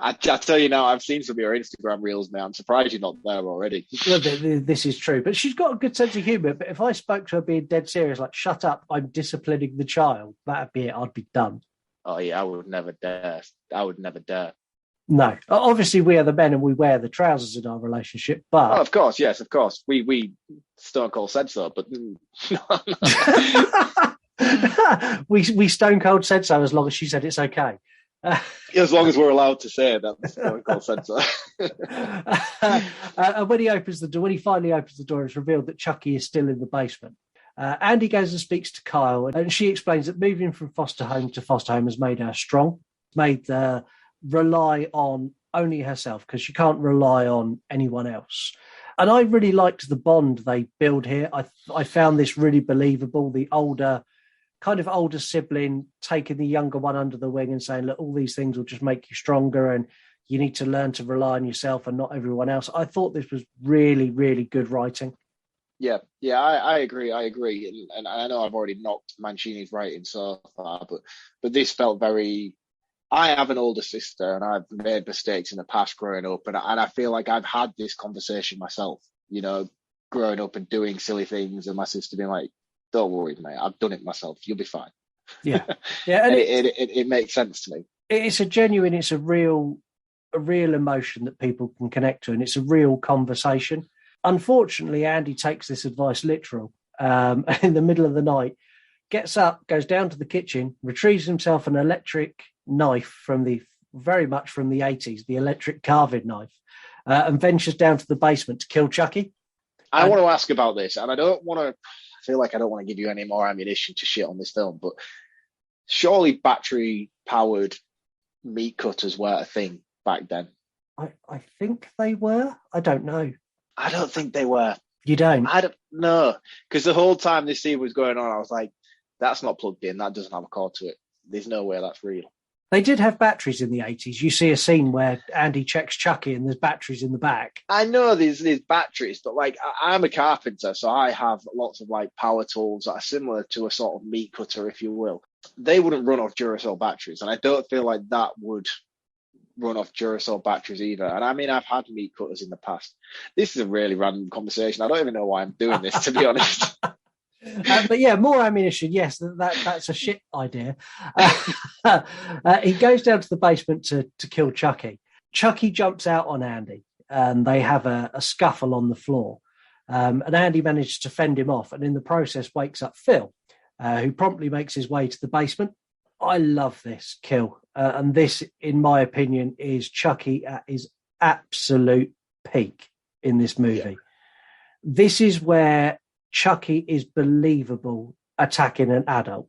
I tell you now, I've seen some of your Instagram reels now. I'm surprised you're not there already. Well, this is true. But she's got a good sense of humour. But if I spoke to her being dead serious, like, shut up, I'm disciplining the child, that'd be it. I'd be done. Oh, yeah, I would never dare. No. Obviously, we are the men and we wear the trousers in our relationship. But of course, yes, of course. We Stone Cold said so, but we Stone Cold said so as long as she said it's okay. As long as we're allowed to say that, Stone Cold said so. And when he finally opens the door, it's revealed that Chucky is still in the basement. Andy goes and speaks to Kyle, and she explains that moving from foster home to foster home has made her strong, made her rely on only herself because she can't rely on anyone else. And I really liked the bond they build here. I found this really believable. The older sibling taking the younger one under the wing and saying, look, all these things will just make you stronger and you need to learn to rely on yourself and not everyone else. I thought this was really, really good writing. Yeah, I agree. And I know I've already knocked Mancini's writing so far, but this felt very... I have an older sister and I've made mistakes in the past growing up, and I feel like I've had this conversation myself, growing up and doing silly things, and my sister being like, don't worry, mate, I've done it myself. You'll be fine. Yeah. And it makes sense to me. It's a real emotion that people can connect to, and it's a real conversation. Unfortunately, Andy takes this advice literal. In the middle of the night, gets up, goes down to the kitchen, retrieves himself an electric knife very much from the 80s, the electric carving knife, and ventures down to the basement to kill Chucky. I want to ask about this, and I feel like I don't want to give you any more ammunition to shit on this film, but surely battery-powered meat cutters were a thing back then. I think they were. I don't know. I don't think they were. You don't? I don't know. Because the whole time this scene was going on, I was like, that's not plugged in. That doesn't have a cord to it. There's no way that's real. They did have batteries in the 80s. You see a scene where Andy checks Chucky and there's batteries in the back. I know there's batteries, but like I'm a carpenter, so I have lots of like power tools that are similar to a sort of meat cutter, if you will. They wouldn't run off Duracell batteries, and I don't feel like that would run off Duracell batteries either. And I mean, I've had meat cutters in the past. This is a really random conversation. I don't even know why I'm doing this, to be honest. But yeah, more ammunition. Yes, that's a shit idea. He goes down to the basement to kill Chucky. Chucky jumps out on Andy, and they have a scuffle on the floor. And Andy manages to fend him off, and in the process wakes up Phil, who promptly makes his way to the basement. I love this kill. And this, in my opinion, is Chucky at his absolute peak in this movie. Yeah. This is where Chucky is believable attacking an adult,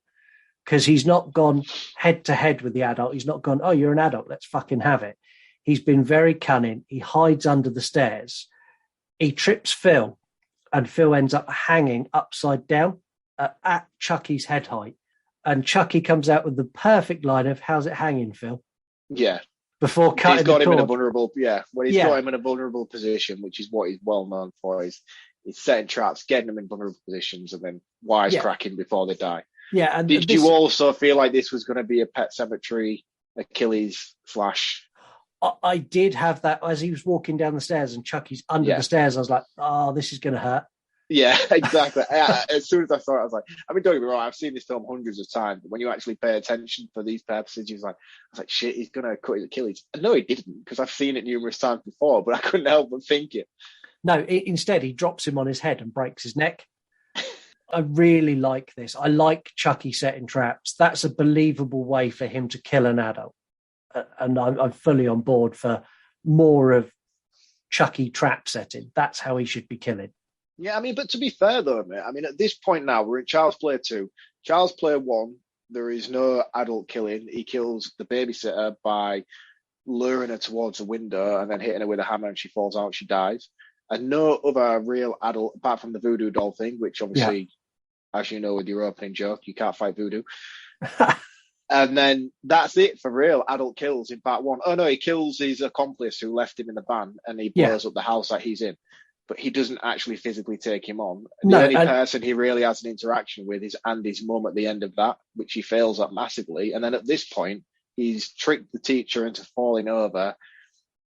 because he's not gone head to head with the adult. He's not gone, oh, you're an adult, let's fucking have it. He's been very cunning. He hides under the stairs. He trips Phil, and Phil ends up hanging upside down at Chucky's head height. And Chucky comes out with the perfect line of, how's it hanging, Phil? Yeah. Before cutting he's got the him cord. in a vulnerable, when he's got him in a vulnerable position, which is what he's well known for, he's setting traps, getting them in vulnerable positions, and then wisecracking before they die. Yeah. And did you also feel like this was going to be a Pet Sematary Achilles flash? I did have that as he was walking down the stairs and Chucky's under the stairs. I was like, oh, this is going to hurt. Yeah, exactly. As soon as I saw it, I was like, I mean, don't get me wrong, I've seen this film hundreds of times, but when you actually pay attention for these purposes, I was like, shit, he's going to cut his Achilles. No, he didn't, because I've seen it numerous times before, but I couldn't help but think it. No, instead, he drops him on his head and breaks his neck. I really like this. I like Chucky setting traps. That's a believable way for him to kill an adult. And I'm fully on board for more of Chucky trap setting. That's how he should be killing. Yeah, I mean, but to be fair though, mate, I mean, at this point now, we're in Child's Play 2. Child's Play 1, there is no adult killing. He kills the babysitter by luring her towards a window and then hitting her with a hammer, and she falls out, she dies. And no other real adult, apart from the voodoo doll thing, which obviously, as you know, with your opening joke, you can't fight voodoo. And then that's it for real adult kills in part 1. Oh no, he kills his accomplice who left him in the van, and he blows up the house that he's in. But he doesn't actually physically take him on. The only person he really has an interaction with is Andy's mum at the end of that, which he fails at massively. And then at this point, he's tricked the teacher into falling over.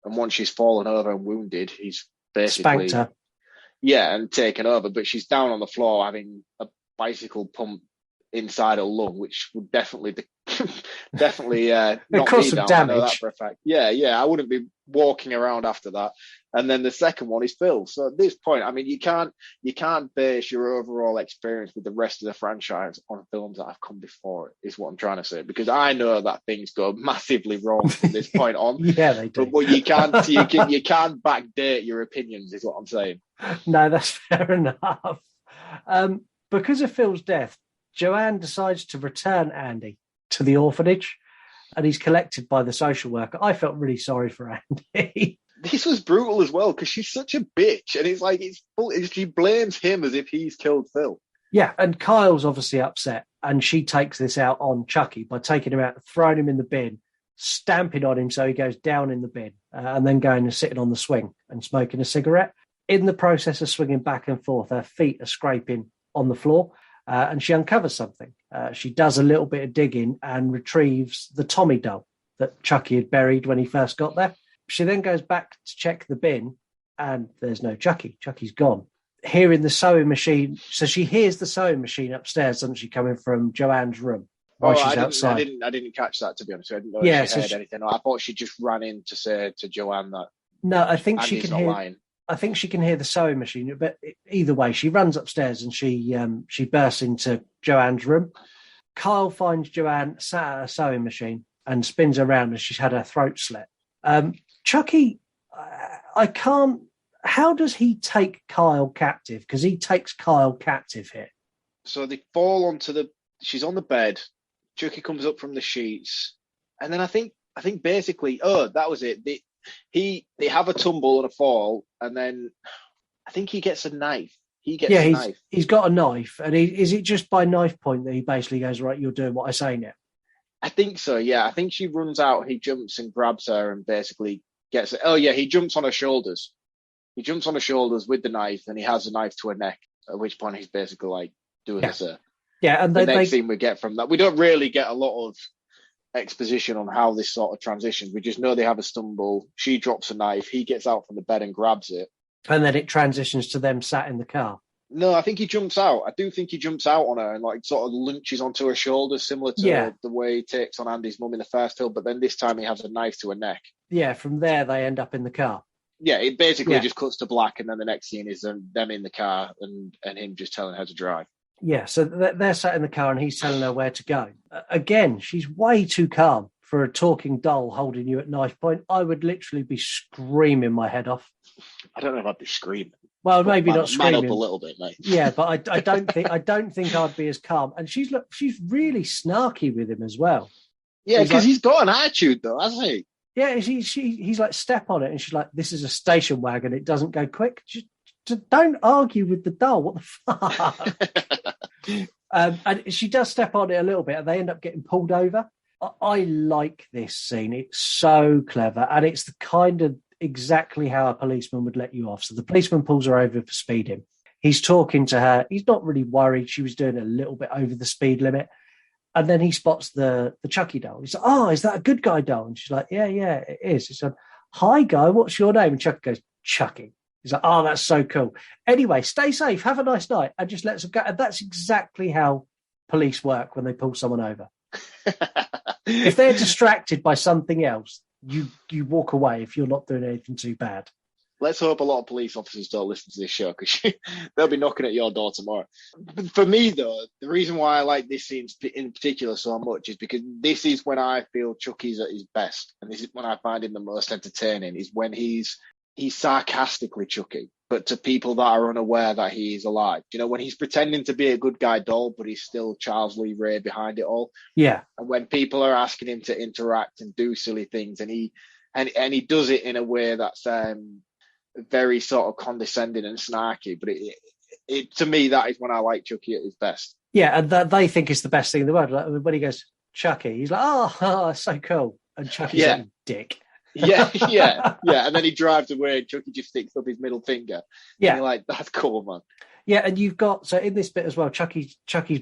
And once she's fallen over and wounded, he's basically spanked her. Yeah, and taken over. But she's down on the floor having a bicycle pump inside her lung, which would definitely knock me down. Damage. I know that for a fact. Yeah, I wouldn't be walking around after that. And then the second one is Phil. So at this point, I mean, you can't base your overall experience with the rest of the franchise on films that have come before it, is what I'm trying to say. Because I know that things go massively wrong from this point on. Yeah, they do. But you can't backdate your opinions, is what I'm saying. No, that's fair enough. Because of Phil's death, Joanne decides to return Andy to the orphanage, and he's collected by the social worker. I felt really sorry for Andy. This was brutal as well, because she's such a bitch, and it's like she blames him as if he's killed Phil. Yeah, and Kyle's obviously upset, and she takes this out on Chucky by taking him out, throwing him in the bin, stamping on him so he goes down in the bin, and then going and sitting on the swing and smoking a cigarette. In the process of swinging back and forth, her feet are scraping on the floor, and she uncovers something. She does a little bit of digging and retrieves the Tommy doll that Chucky had buried when he first got there. She then goes back to check the bin, and there's no Chucky. Chucky's gone. Hearing the sewing machine, so she hears the sewing machine upstairs, doesn't she, coming from Joanne's room while she's outside. I didn't catch that, to be honest. I didn't know if she heard anything. I thought she just ran in to say to Joanne that. No, I think Andy's she can hear. Lying. I think she can hear the sewing machine, but either way, she runs upstairs and she bursts into Joanne's room. Kyle finds Joanne sat at a sewing machine and spins around as she's had her throat slit. Chucky, I can't. How does he take Kyle captive? Because he takes Kyle captive here. So they fall onto she's on the bed. Chucky comes up from the sheets, and then I think basically, that was it. They have a tumble and a fall, and then I think he gets a knife. A knife. He's got a knife, and is it just by knife point that he basically goes, right, you're doing what I say now? I think so, yeah. I think she runs out, he jumps and grabs her and basically gets it. Oh, yeah, he jumps on her shoulders. He jumps on her shoulders with the knife, and he has a knife to her neck, at which point he's basically like doing this. Yeah, and the next thing we get from that, we don't really get a lot of exposition on how this sort of transitions. We just know they have a stumble. She drops a knife. He gets out from the bed and grabs it. And then it transitions to them sat in the car. No, I think he jumps out. I do think he jumps out on her and like sort of lunches onto her shoulders, similar to the way he takes on Andy's mum in the first film. But then this time he has a knife to her neck. Yeah, from there they end up in the car. Yeah, it basically just cuts to black, and then the next scene is them in the car and him just telling her to drive. Yeah, so they're sat in the car and he's telling her where to go. Again, she's way too calm for a talking doll holding you at knife point. I would literally be screaming my head off. I don't know if I'd be screaming. Well, maybe not screaming. Man up a little bit, mate. Yeah, but I don't think I'd be as calm. And she's really snarky with him as well. Yeah, because he's got an attitude though, hasn't he? Yeah, he's like, step on it, and she's like, this is a station wagon, it doesn't go quick. Just don't argue with the doll. What the fuck? And she does step on it a little bit, and they end up getting pulled over. I like this scene. It's so clever, and it's the kind of exactly how a policeman would let you off. So the policeman pulls her over for speeding. He's talking to her. He's not really worried. She was doing a little bit over the speed limit. And then he spots the Chucky doll. He's like, oh, is that a good guy doll? And she's like, yeah, it is. He said, hi, guy, what's your name? And Chucky goes, Chucky. He's like, oh, that's so cool. Anyway, stay safe. Have a nice night. And just lets them go. And that's exactly how police work when they pull someone over. If they're distracted by something else, you walk away if you're not doing anything too bad. Let's hope a lot of police officers don't listen to this show, because they'll be knocking at your door tomorrow. But for me, though, the reason why I like this scene in particular so much is because this is when I feel Chucky's at his best, and this is when I find him the most entertaining, is when he's sarcastically Chucky, but to people that are unaware that he is alive. You know, when he's pretending to be a good guy doll, but he's still Charles Lee Ray behind it all. Yeah. And when people are asking him to interact and do silly things, and he does it in a way that's very sort of condescending and snarky, but it to me, that is when I like Chucky at his best. Yeah, and they think it's the best thing in the world. Like, when he goes, Chucky, he's like, oh, so cool. And Chucky's like, dick. Yeah. And then he drives away and Chucky just sticks up his middle finger. Yeah. And you're like, that's cool, man. Yeah, and you've got, so in this bit as well, Chucky's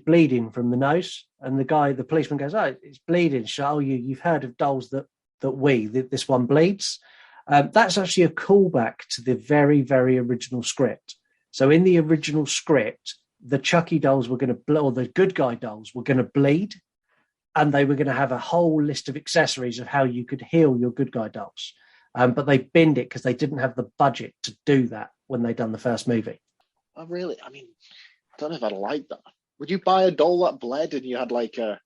bleeding from the nose, and the policeman goes, oh, it's bleeding. So, you've heard of dolls that this one bleeds. That's actually a callback to the very, very original script. So in the original script, the Chucky dolls were going to, or the good guy dolls were going to bleed, and they were going to have a whole list of accessories of how you could heal your good guy dolls. But they binned it because they didn't have the budget to do that when they done the first movie. Oh, really? I mean, I don't know if I'd like that. Would you buy a doll that bled and you had like a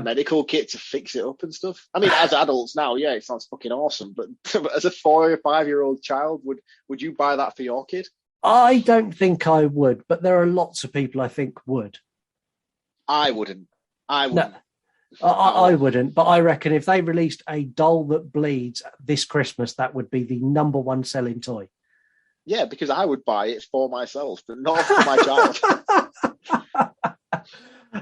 medical kit to fix it up and stuff? I mean, as adults now, yeah, it sounds fucking awesome. But as a 4 or 5 year old child, would you buy that for your kid? I don't think I would, but there are lots of people I think would. I wouldn't. No, I wouldn't, but I reckon if they released a doll that bleeds this Christmas, that would be the number one selling toy. Yeah, because I would buy it for myself, but not for my child.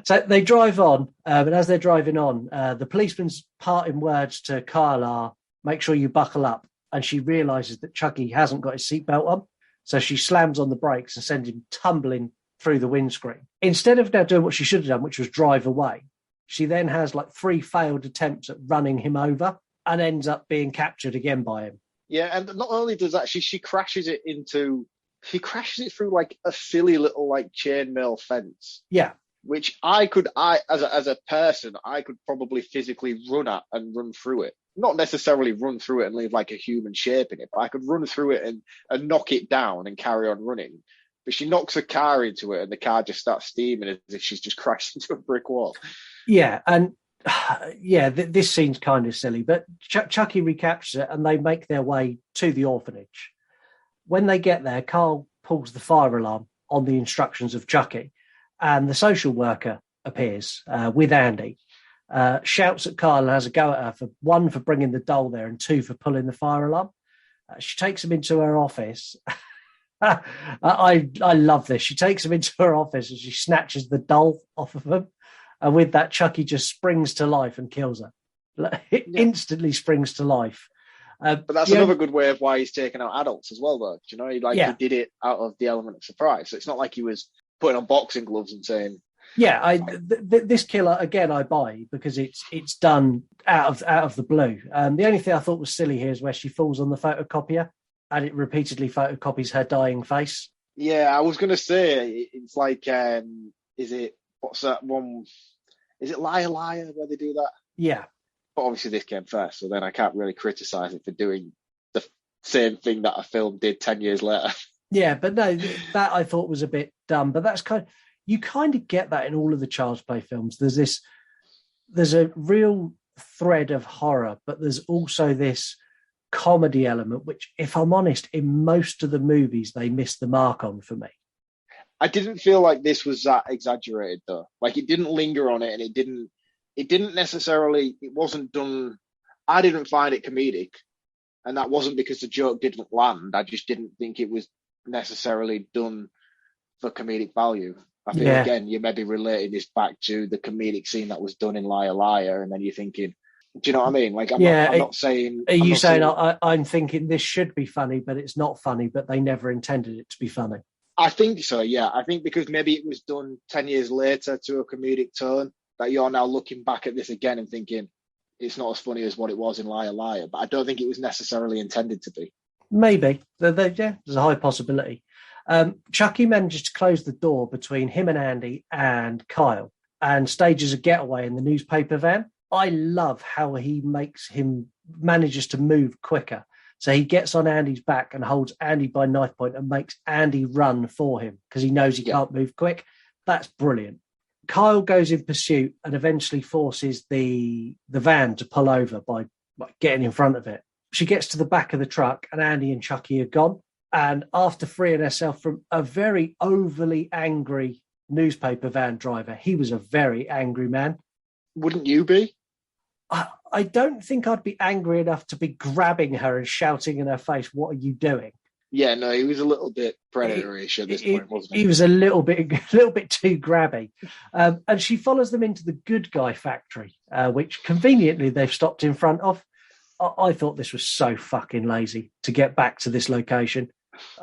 So they drive on, and as they're driving on, the policeman's parting words to Kyle are, make sure you buckle up. And she realises that Chucky hasn't got his seatbelt on. So she slams on the brakes and sends him tumbling through the windscreen. Instead of now doing what she should have done, which was drive away, she then has like 3 failed attempts at running him over and ends up being captured again by him. Yeah, and not only does that, she crashes it through like a silly little like chainmail fence. Yeah. Which as a person, I could probably physically run at and run through it. Not necessarily run through it and leave like a human shape in it, but I could run through it and knock it down and carry on running. But she knocks a car into it and the car just starts steaming as if she's just crashed into a brick wall. Yeah, and this scene's kind of silly, but Chucky recaptures it and they make their way to the orphanage. When they get there, Carl pulls the fire alarm on the instructions of Chucky, and the social worker appears with Andy, shouts at Carl and has a go at her, for 1, for bringing the doll there, and 2, for pulling the fire alarm. She takes him into her office. I love this. She takes him into her office and she snatches the doll off of him. And with that, Chucky just springs to life and kills her. Instantly springs to life. But that's another good way of why he's taking out adults as well, though. You know, he did it out of the element of surprise. So it's not like he was putting on boxing gloves and saying, yeah, this killer again I buy, because it's done out of the blue. The only thing I thought was silly here is where she falls on the photocopier and it repeatedly photocopies her dying face. Yeah, I was going to say it's like, what's that one? Is it Liar Liar where they do that? Yeah. But obviously this came first, so then I can't really criticise it for doing the same thing that a film did 10 years later. Yeah, but no, that I thought was a bit dumb. But that's you kind of get that in all of the Child's Play films. There's a real thread of horror, but there's also this comedy element, which, if I'm honest, in most of the movies, they miss the mark on for me. I didn't feel like this was that exaggerated, though. Like, it didn't linger on it, and it didn't necessarily, it wasn't done, I didn't find it comedic, and that wasn't because the joke didn't land. I just didn't think it was necessarily done for comedic value. I think, again, you may be relating this back to the comedic scene that was done in Liar Liar, and then you're thinking, do you know what I mean? Like, I'm not saying... Are you saying I'm thinking this should be funny, but it's not funny, but they never intended it to be funny? I think so, yeah. I think because maybe it was done 10 years later to a comedic tone, that you're now looking back at this again and thinking it's not as funny as what it was in Liar Liar. But I don't think it was necessarily intended to be. Maybe. There's a high possibility. Chucky manages to close the door between him and Andy and Kyle and stages a getaway in the newspaper van. I love how he manages to move quicker, So he gets on Andy's back and holds Andy by knife point and makes Andy run for him because he knows he can't move quick. That's brilliant. Kyle goes in pursuit and eventually forces the van to pull over by getting in front of it. She gets to the back of the truck and Andy and Chucky are gone. And after freeing herself from a very overly angry newspaper van driver, he was a very angry man. Wouldn't you be? I don't think I'd be angry enough to be grabbing her and shouting in her face, "What are you doing?" Yeah, no, he was a little bit predatory-ish at this point, wasn't he? He was a little bit too grabby. And she follows them into the good guy factory, which conveniently they've stopped in front of. I thought this was so fucking lazy to get back to this location.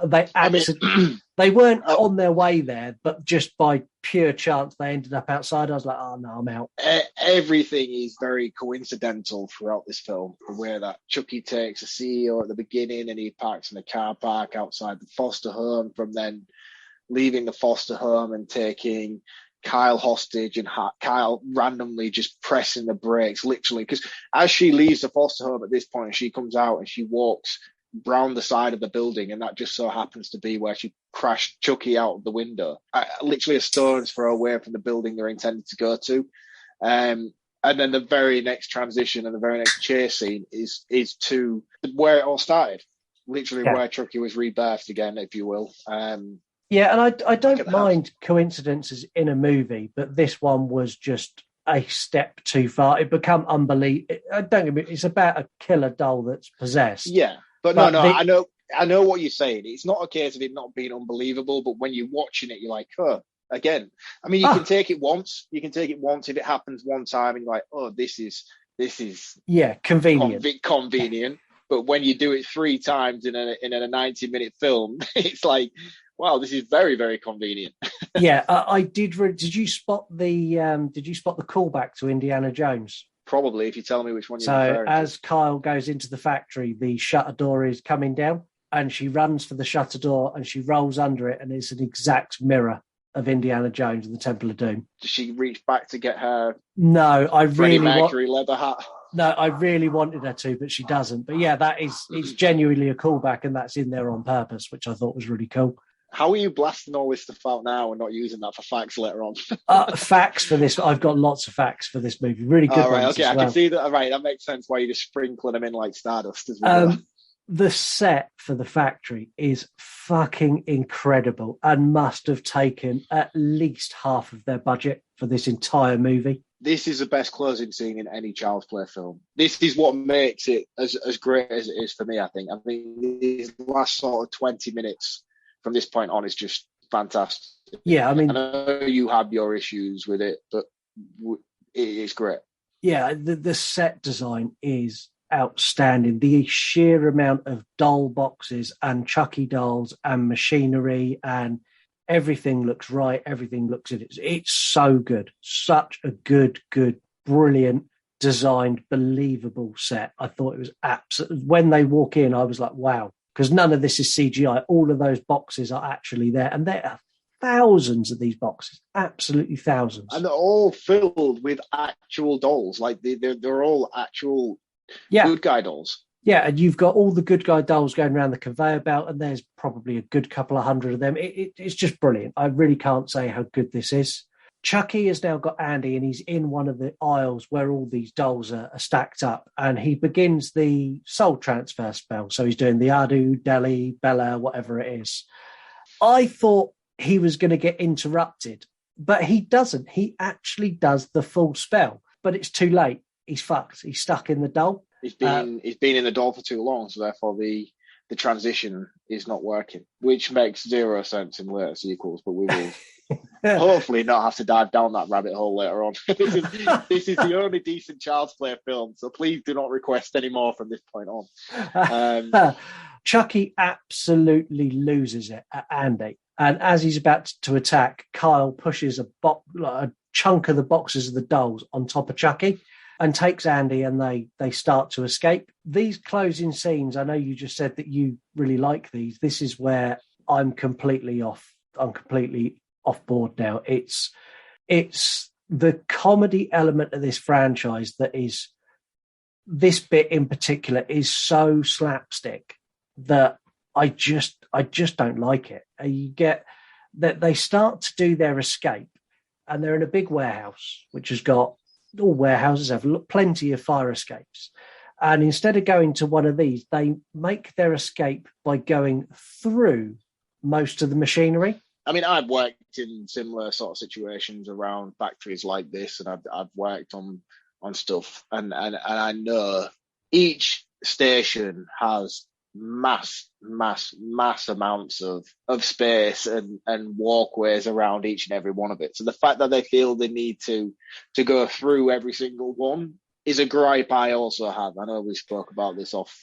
They weren't on their way there, but just by pure chance they ended up outside. I was like, oh no, I'm out. Everything is very coincidental throughout this film. The way that Chucky takes a CEO at the beginning and he parks in the car park outside the foster home, from then leaving the foster home and taking Kyle hostage, and Kyle randomly just pressing the brakes, literally, because as she leaves the foster home at this point, she comes out and she walks round the side of the building, and that just so happens to be where she crashed Chucky out of the window, literally a stone's throw away from the building they're intended to go to. And then the very next transition and the very next chase scene is to where it all started, literally where Chucky was rebirthed again, if you will. Yeah, and I don't mind coincidences in a movie, but this one was just a step too far. It become unbelievable. Don't get me, it's about a killer doll that's possessed. Yeah, but no, I know what you're saying. It's not a case of it not being unbelievable, but when you're watching it, you're like, oh, again. I mean, you can take it once. You can take it once if it happens one time, and you're like, oh, this is convenient. Convenient. But when you do it 3 times in a 90-minute film, it's like, wow, this is very, very convenient. Yeah, I did. Did you spot the callback to Indiana Jones? Probably, if you tell me which one you're referring to. So as Kyle goes into the factory, the shutter door is coming down, and she runs for the shutter door, and she rolls under it, and it's an exact mirror of Indiana Jones and the Temple of Doom. Does she reach back to get her? No, Freddie Mercury leather hat. No, I really wanted her to, but she doesn't. But yeah, it's genuinely a callback, and that's in there on purpose, which I thought was really cool. How are you blasting all this stuff out now and not using that for facts later on? Facts for this. I've got lots of facts for this movie. Really good ones. Okay, I can see that. All right, that makes sense why you're just sprinkling them in like stardust as well. The set for the factory is fucking incredible and must have taken at least half of their budget for this entire movie. This is the best closing scene in any Child's Play film. This is what makes it as great as it is for me, I think. I mean, these last sort of 20 minutes from this point on is just fantastic. Yeah, I mean, I know you have your issues with it, but it is great. Yeah, the set design is outstanding. The sheer amount of doll boxes and Chucky dolls and machinery and everything looks right. Everything looks at it. It's so good. Such a good, brilliant designed, believable set. I thought it was absolutely. When they walk in, I was like, wow. Because none of this is CGI. All of those boxes are actually there. And there are thousands of these boxes, absolutely thousands. And they're all filled with actual dolls. Like they're all actual good guy dolls. Yeah, and you've got all the good guy dolls going around the conveyor belt, and there's probably a good couple of hundred of them. It's just brilliant. I really can't say how good this is. Chucky has now got Andy, and he's in one of the aisles where all these dolls are stacked up, and he begins the soul transfer spell. So he's doing the Adu, Deli, Bella, whatever it is. I thought he was going to get interrupted, but he doesn't. He actually does the full spell, but it's too late. He's fucked. He's stuck in the doll. He's been in the doll for too long, so therefore the transition is not working, which makes zero sense in later sequels, but we will hopefully not have to dive down that rabbit hole later on. This is the only decent Child's Play film, so please do not request any more from this point on. Chucky absolutely loses it at Andy, and as he's about to attack, Kyle pushes a chunk of the boxes of the dolls on top of Chucky and takes Andy, and they start to escape. These closing scenes, I know you just said that you really like these. This is where I'm completely off board now. It's the comedy element of this franchise that is this bit in particular is so slapstick that I just don't like it. You get that they start to do their escape, and they're in a big warehouse, which has got, all warehouses have plenty of fire escapes. And instead of going to one of these, they make their escape by going through most of the machinery. I mean, I've worked in similar sort of situations around factories like this, and I've worked on stuff, and I know each station has mass amounts of space and walkways around each and every one of it. So the fact that they feel they need to go through every single one is a gripe I also have. I know we spoke about this off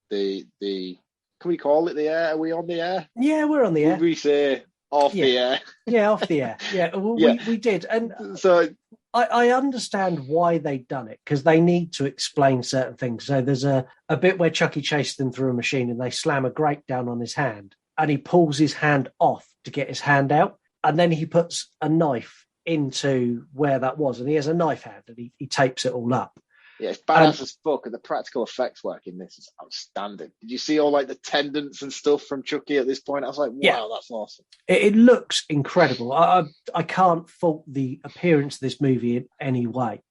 the can we call it the air? Are we on the air? Yeah, we're on the air. Would we say off the air? Yeah, off the air. Yeah, well, we did. And so I understand why they've done it, because they need to explain certain things. So there's a bit where Chucky chases them through a machine and they slam a grate down on his hand, and he pulls his hand off to get his hand out. And then he puts a knife into where that was, and he has a knife hand, and he tapes it all up. Yeah, it's badass as fuck, and the practical effects work in this is outstanding. Did you see all like the tendons and stuff from Chucky at this point? I was like, wow, that's awesome. It looks incredible. I can't fault the appearance of this movie in any way.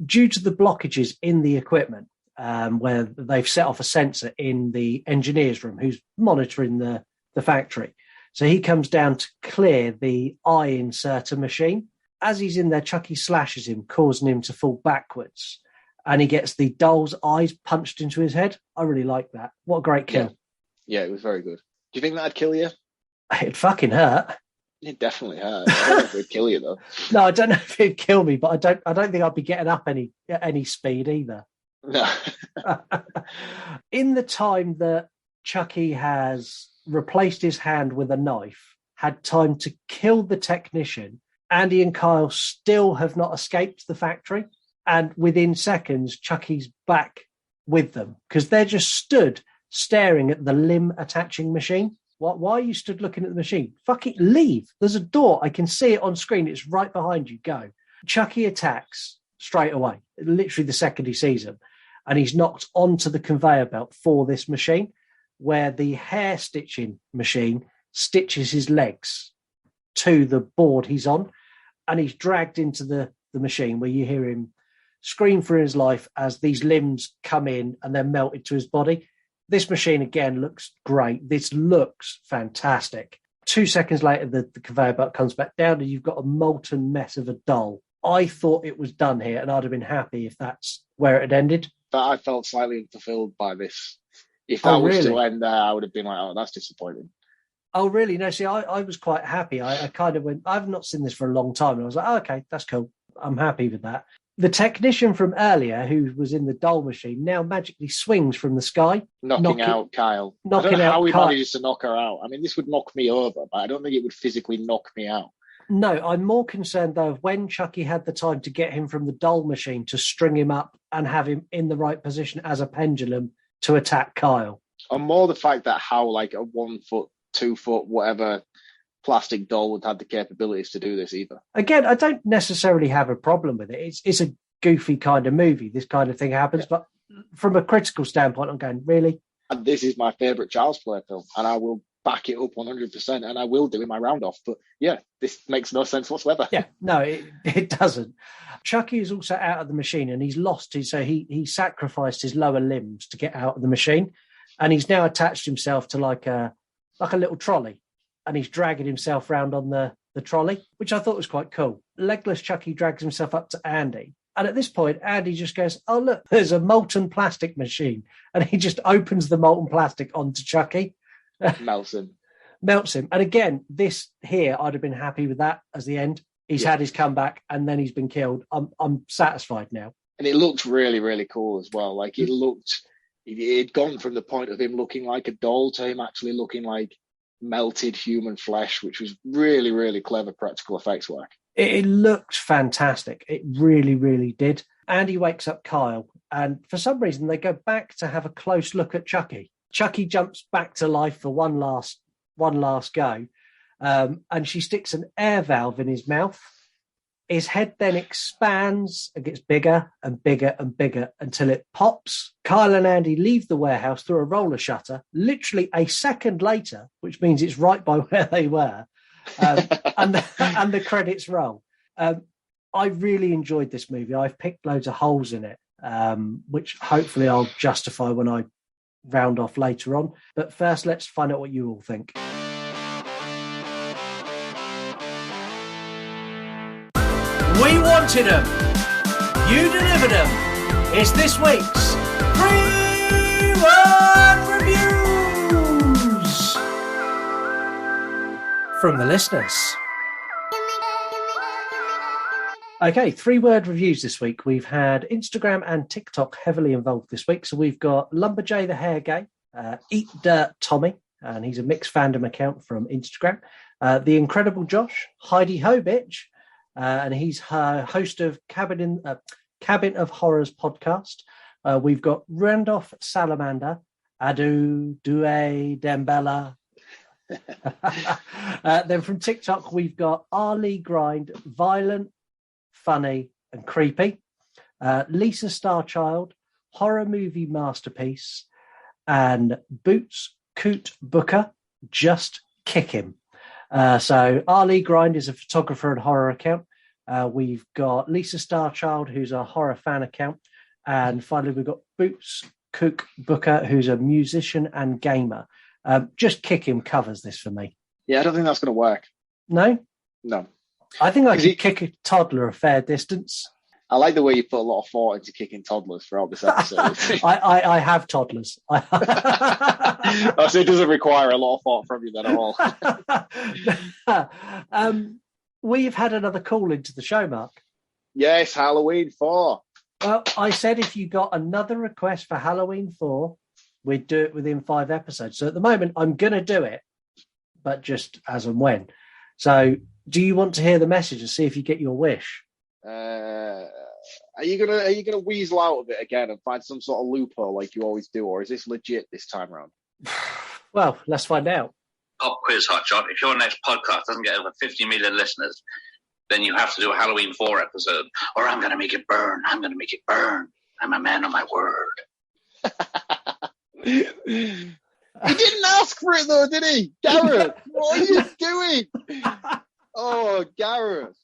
Due to the blockages in the equipment, where they've set off a sensor in the engineer's room who's monitoring the factory. So he comes down to clear the eye inserter machine. As he's in there, Chucky slashes him, causing him to fall backwards. And he gets the doll's eyes punched into his head. I really like that. What a great kill. Yeah, it was very good. Do you think that'd kill you? It'd fucking hurt. It definitely hurt. I don't know if it'd kill you, though. No, I don't know if it'd kill me, but I don't think I'd be getting up any speed either. No. In the time that Chucky has replaced his hand with a knife, had time to kill the technician, Andy and Kyle still have not escaped the factory. And within seconds, Chucky's back with them because they're just stood staring at the limb attaching machine. Why are you stood looking at the machine? Fuck it, leave. There's a door. I can see it on screen. It's right behind you. Go. Chucky attacks straight away, literally the second he sees him. And he's knocked onto the conveyor belt for this machine, where the hair stitching machine stitches his legs to the board he's on. And he's dragged into the machine, where you hear him scream for his life as these limbs come in and they're melted to his body. This machine, again, looks great. This looks fantastic. 2 seconds later, the conveyor belt comes back down and you've got a molten mess of a doll. I thought it was done here, and I'd have been happy if that's where it had ended. But I felt slightly unfulfilled by this. If that was to end there, I would have been like, oh, that's disappointing. Oh, really? No, see, I was quite happy. I kind of went, I've not seen this for a long time. And I was like, oh, okay, that's cool. I'm happy with that. The technician from earlier, who was in the doll machine, now magically swings from the sky. Knocking out Kyle. I don't know how he manages to knock her out. I mean, this would knock me over, but I don't think it would physically knock me out. No, I'm more concerned, though, of when Chucky had the time to get him from the doll machine to string him up and have him in the right position as a pendulum to attack Kyle. And more the fact that how, like, a 1 foot, 2 foot, whatever plastic doll would have the capabilities to do this either. Again, I don't necessarily have a problem with it. It's a goofy kind of movie. This kind of thing happens. But from a critical standpoint, I'm going, really? And this is my favourite Child's Play film, and I will back it up 100%, and I will do in my round off. But yeah, this makes no sense whatsoever. Yeah, no, it doesn't. Chucky is also out of the machine, and he's lost his, so he sacrificed his lower limbs to get out of the machine, and he's now attached himself to like a little trolley, and he's dragging himself around on the trolley, which I thought was quite cool. Legless Chucky drags himself up to Andy. And at this point, Andy just goes, oh, look, there's a molten plastic machine. And he just opens the molten plastic onto Chucky. Melts him. And again, this here, I'd have been happy with that as the end. He's had his comeback and then he's been killed. I'm satisfied now. And it looked really, really cool as well. Like it'd gone from the point of him looking like a doll to him actually looking like melted human flesh, which was really, really clever practical effects work. It looked fantastic. It really, really did. Andy wakes up Kyle, and for some reason they go back to have a close look at Chucky. Chucky jumps back to life for one last go, and she sticks an air valve in his mouth. His head then expands and gets bigger and bigger and bigger until it pops. Kyle and Andy leave the warehouse through a roller shutter, literally a second later, which means it's right by where they were, and the credits roll. I really enjoyed this movie. I've picked loads of holes in it, which hopefully I'll justify when I round off later on. But first, let's find out what you all think. We wanted them. You delivered them. It's this week's 3-word reviews from the listeners. Okay, 3-word reviews this week. We've had Instagram and TikTok heavily involved this week. So we've got Lumberjay the Hair Gay, Eat Dirt Tommy, and he's a mixed fandom account from Instagram. The Incredible Josh, Heidi Ho Bitch, and he's her host of Cabin of Horrors podcast. We've got Randolph Salamander, Adu Due Dembella. Then from TikTok, we've got Ali Grind, Violent, Funny and Creepy. Lisa Starchild, Horror Movie Masterpiece, and Boots Coot Booker, Just Kick Him. So Ali Grind is a photographer and horror account. We've got Lisa Starchild, who's a horror fan account. And finally, we've got Boots Cook Booker, who's a musician and gamer. Just Kick Him covers this for me. Yeah, I don't think that's going to work. No? No. I think I could kick a toddler a fair distance. I like the way you put a lot of thought into kicking toddlers throughout this episode. I have toddlers. So it doesn't require a lot of thought from you then at all. We've had another call into the show, Mark. Yes, Halloween 4. Well, I said if you got another request for Halloween 4, we'd do it within 5 episodes. So at the moment, I'm going to do it, but just as and when. So do you want to hear the message and see if you get your wish? Are you gonna weasel out of it again and find some sort of loophole like you always do, or is this legit this time around? Well, let's find out. Pop quiz, Hotshot. If your next podcast doesn't get over 50 million listeners, then you have to do a Halloween 4 episode, or I'm gonna make it burn. I'm gonna make it burn. I'm a man of my word. He didn't ask for it though, did he? Gareth, what are you doing? Oh, Gareth.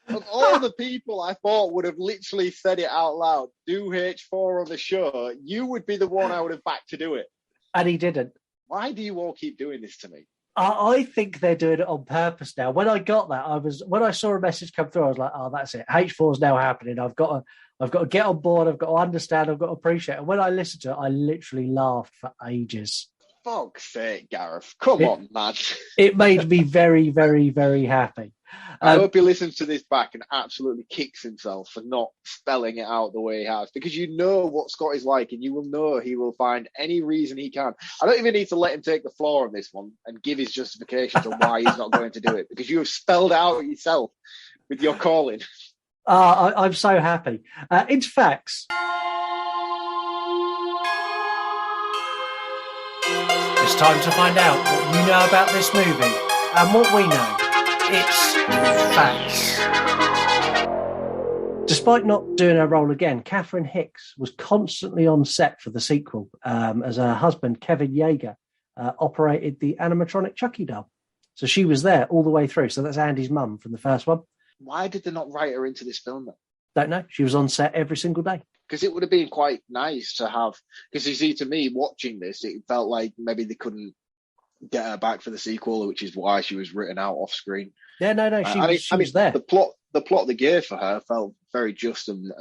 Of all the people I thought would have literally said it out loud, do H4 on the show, you would be the one I would have backed to do it. And he didn't. Why do you all keep doing this to me? I think they're doing it on purpose now. When I got that, when I saw a message come through, I was like, oh, that's it. H4 is now happening. I've got to get on board. I've got to understand. I've got to appreciate it. And when I listened to it, I literally laughed for ages. Fuck's sake, Gareth. Come on, man. It made me very, very, very happy. I hope he listens to this back and absolutely kicks himself for not spelling it out the way he has, because you know what Scott is like, and you will know he will find any reason he can. I don't even need to let him take the floor on this one and give his justification to why he's not going to do it, because you have spelled out yourself with your calling. I'm so happy. Into facts. It's time to find out what you know about this movie and what we know. It's facts. Despite not doing her role again, Catherine Hicks was constantly on set for the sequel as her husband, Kevin Yeager, operated the animatronic Chucky doll. So she was there all the way through. So that's Andy's mum from the first one. Why did they not write her into this film then? Don't know. She was on set every single day. Because it would have been quite nice to have, because you see, to me, watching this, it felt like maybe they couldn't get her back for the sequel, which is why she was written out off screen. Yeah, no, she was there. The plot they gave for her felt very just and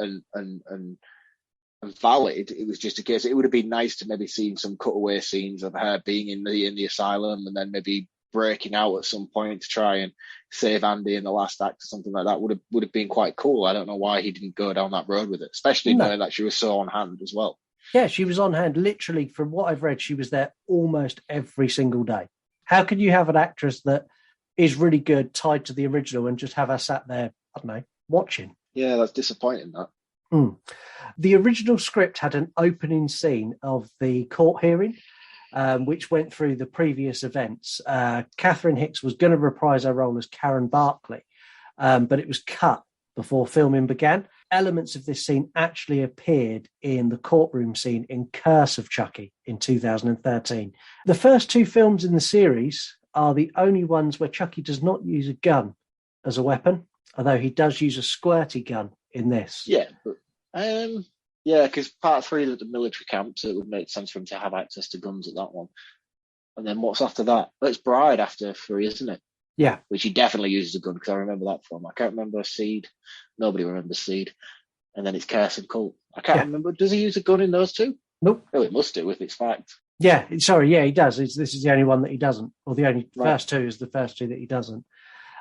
valid. It was just a case. It would have been nice to maybe see some cutaway scenes of her being in the asylum and then maybe breaking out at some point to try and save Andy in the last act or something like that. Would have been quite cool. I don't know why he didn't go down that road with it, especially knowing that she was so on hand as well. Yeah, she was on hand. Literally, from what I've read, she was there almost every single day. How can you have an actress that is really good tied to the original and just have her sat there, I don't know, watching? Yeah, that's disappointing, that. The original script had an opening scene of the court hearing, which went through the previous events. Catherine Hicks was going to reprise her role as Karen Barkley, but it was cut before filming began. Elements of this scene actually appeared in the courtroom scene in Curse of Chucky in 2013. The first 2 films in the series are the only ones where Chucky does not use a gun as a weapon, although he does use a squirty gun in this. Yeah, but because part 3 of the military camp, so it would make sense for him to have access to guns at that one. And then what's after that? It's Bride after 3, isn't it? Yeah. Which he definitely uses a gun, because I remember that film. I can't remember Seed. Nobody remembers Seed. And then it's Curse and Cult. I can't remember. Does he use a gun in those 2? Nope. Oh, he must do if it's fact. Yeah, he does. This is the only one that he doesn't, or the only first 2 is the first 2 that he doesn't.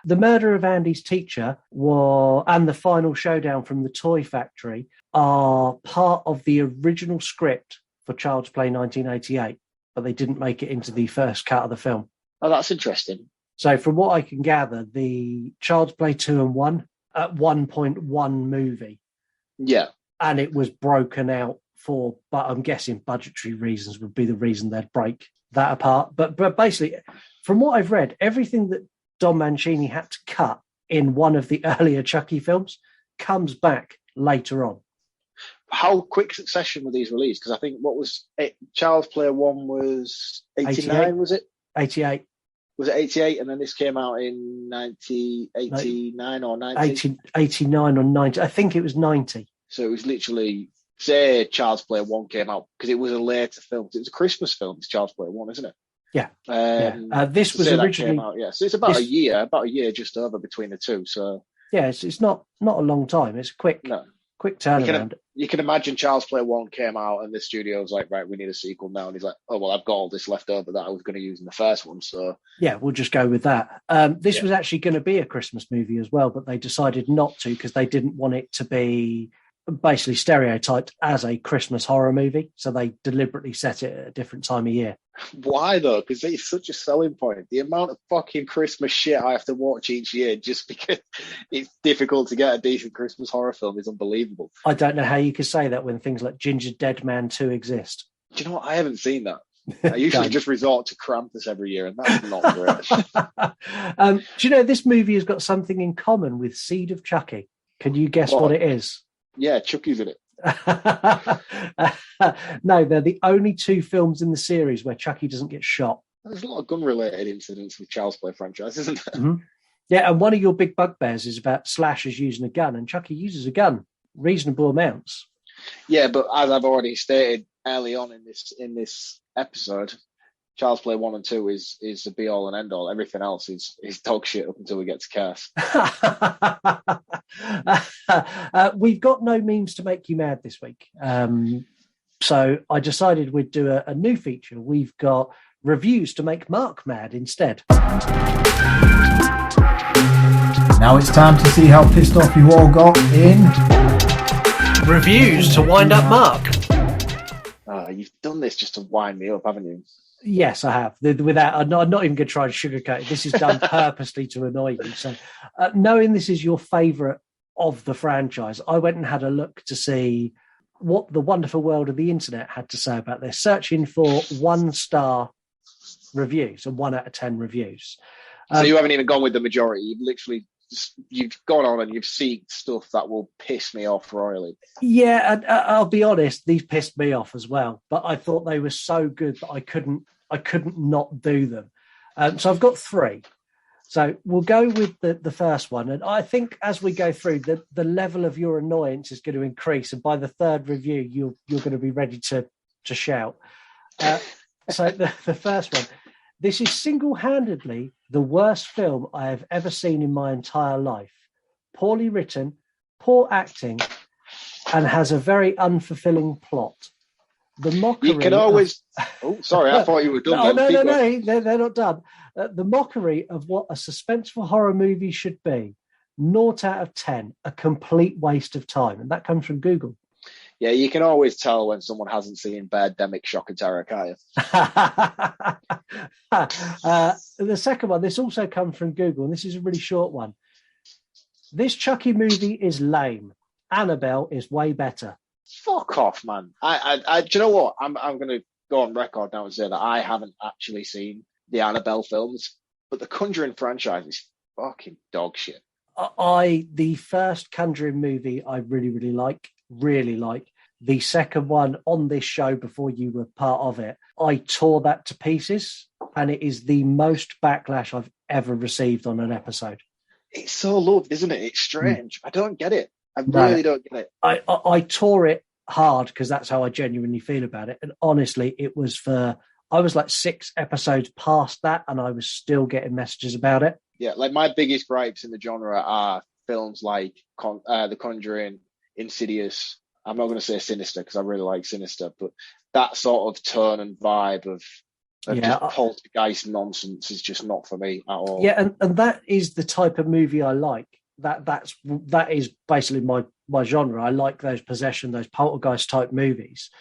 The murder of Andy's teacher and the final showdown from the toy factory are part of the original script for Child's Play 1988, but they didn't make it into the first cut of the film. Oh, that's interesting. So from what I can gather, the Child's Play 2 and 1 at 1.1 movie. Yeah. And it was broken out but I'm guessing budgetary reasons would be the reason they'd break that apart. But basically, from what I've read, everything that Don Mancini had to cut in one of the earlier Chucky films comes back later on. How quick succession were these released? Because I think Child's Play 1 was 89, was it? 88. Was it 88? And then this came out in 89 or 90? 89 or 90. I think it was 90. So it was literally, say Child's Play 1 came out, because it was a later film. It was a Christmas film, it's Child's Play 1, isn't it? Yeah. This was originally... So it's about a year just over between the 2. So yeah, it's not a long time. It's a quick turnaround. You can imagine Child's Play 1 came out and the studio was like, right, we need a sequel now. And he's like, oh, well, I've got all this left over that I was going to use in the first one. So yeah, we'll just go with that. This was actually going to be a Christmas movie as well, but they decided not to because they didn't want it to be basically stereotyped as a Christmas horror movie. So they deliberately set it at a different time of year. Why though? Because it's such a selling point. The amount of fucking Christmas shit I have to watch each year just because it's difficult to get a decent Christmas horror film is unbelievable. I don't know how you could say that when things like Ginger Dead Man 2 exist. Do you know what? I haven't seen that. I usually just resort to Krampus every year, and that's not great. Do you know this movie has got something in common with Seed of Chucky? Can you guess what it is? Yeah, Chucky's in it. No, they're the only 2 films in the series where Chucky doesn't get shot. There's a lot of gun-related incidents with Child's Play franchise, isn't there? Mm-hmm. Yeah, and one of your big bugbears is about slashers using a gun, and Chucky uses a gun, reasonable amounts. Yeah, but as I've already stated early on in this episode, Child's Play 1 and 2 is the be-all and end-all. Everything else is dog shit up until we get to Curse. We've got no memes to make you mad this week. So I decided we'd do a new feature. We've got reviews to make Marc mad instead. Now it's time to see how pissed off you all got in reviews to wind up Marc. You've done this just to wind me up, haven't you? Yes, I have. I'm not even going to try to sugarcoat it. This is done purposely to annoy you. So, knowing this is your favourite of the franchise, I went and had a look to see what the wonderful world of the internet had to say about this, searching for 1-star reviews and 1 out of 10 reviews. So you haven't even gone with the majority. You've gone on and you've seen stuff that will piss me off royally. Yeah, and I'll be honest, these pissed me off as well. But I thought they were so good that I couldn't not do them. So I've got 3. So we'll go with the first one. And I think as we go through, the level of your annoyance is going to increase. And by the 3rd review, you're going to be ready to shout. So the first one. This is single-handedly the worst film I have ever seen in my entire life. Poorly written, poor acting, and has a very unfulfilling plot. The mockery... You can always... Oh, sorry, I thought you were done. No, they're not done. The mockery of what a suspenseful horror movie should be. 0 out of 10, a complete waste of time. And that comes from Google. Yeah, you can always tell when someone hasn't seen Birdemic, Shock and Terror, can't you? The second one, this also comes from Google, and this is a really short one. This Chucky movie is lame. Annabelle is way better. Fuck off, man. Do you know what? I'm going to go on record now and say that I haven't actually seen the Annabelle films, but the Conjuring franchise is fucking dog shit. The first Conjuring movie I really like. The second one on this show before you were part of it, I tore that to pieces, and it is the most backlash I've ever received on an episode. It's so loved, isn't it? It's strange. I don't get it. I really don't get it. I tore it hard because that's how I genuinely feel about it. And honestly, I was like 6 episodes past that, and I was still getting messages about it. Yeah, like my biggest gripes in the genre are films like The Conjuring, Insidious. I'm not going to say Sinister because I really like Sinister, but that sort of tone and vibe of just poltergeist nonsense is just not for me at all. Yeah, and that is the type of movie I like. That is basically my genre. I like those possession, those poltergeist type movies.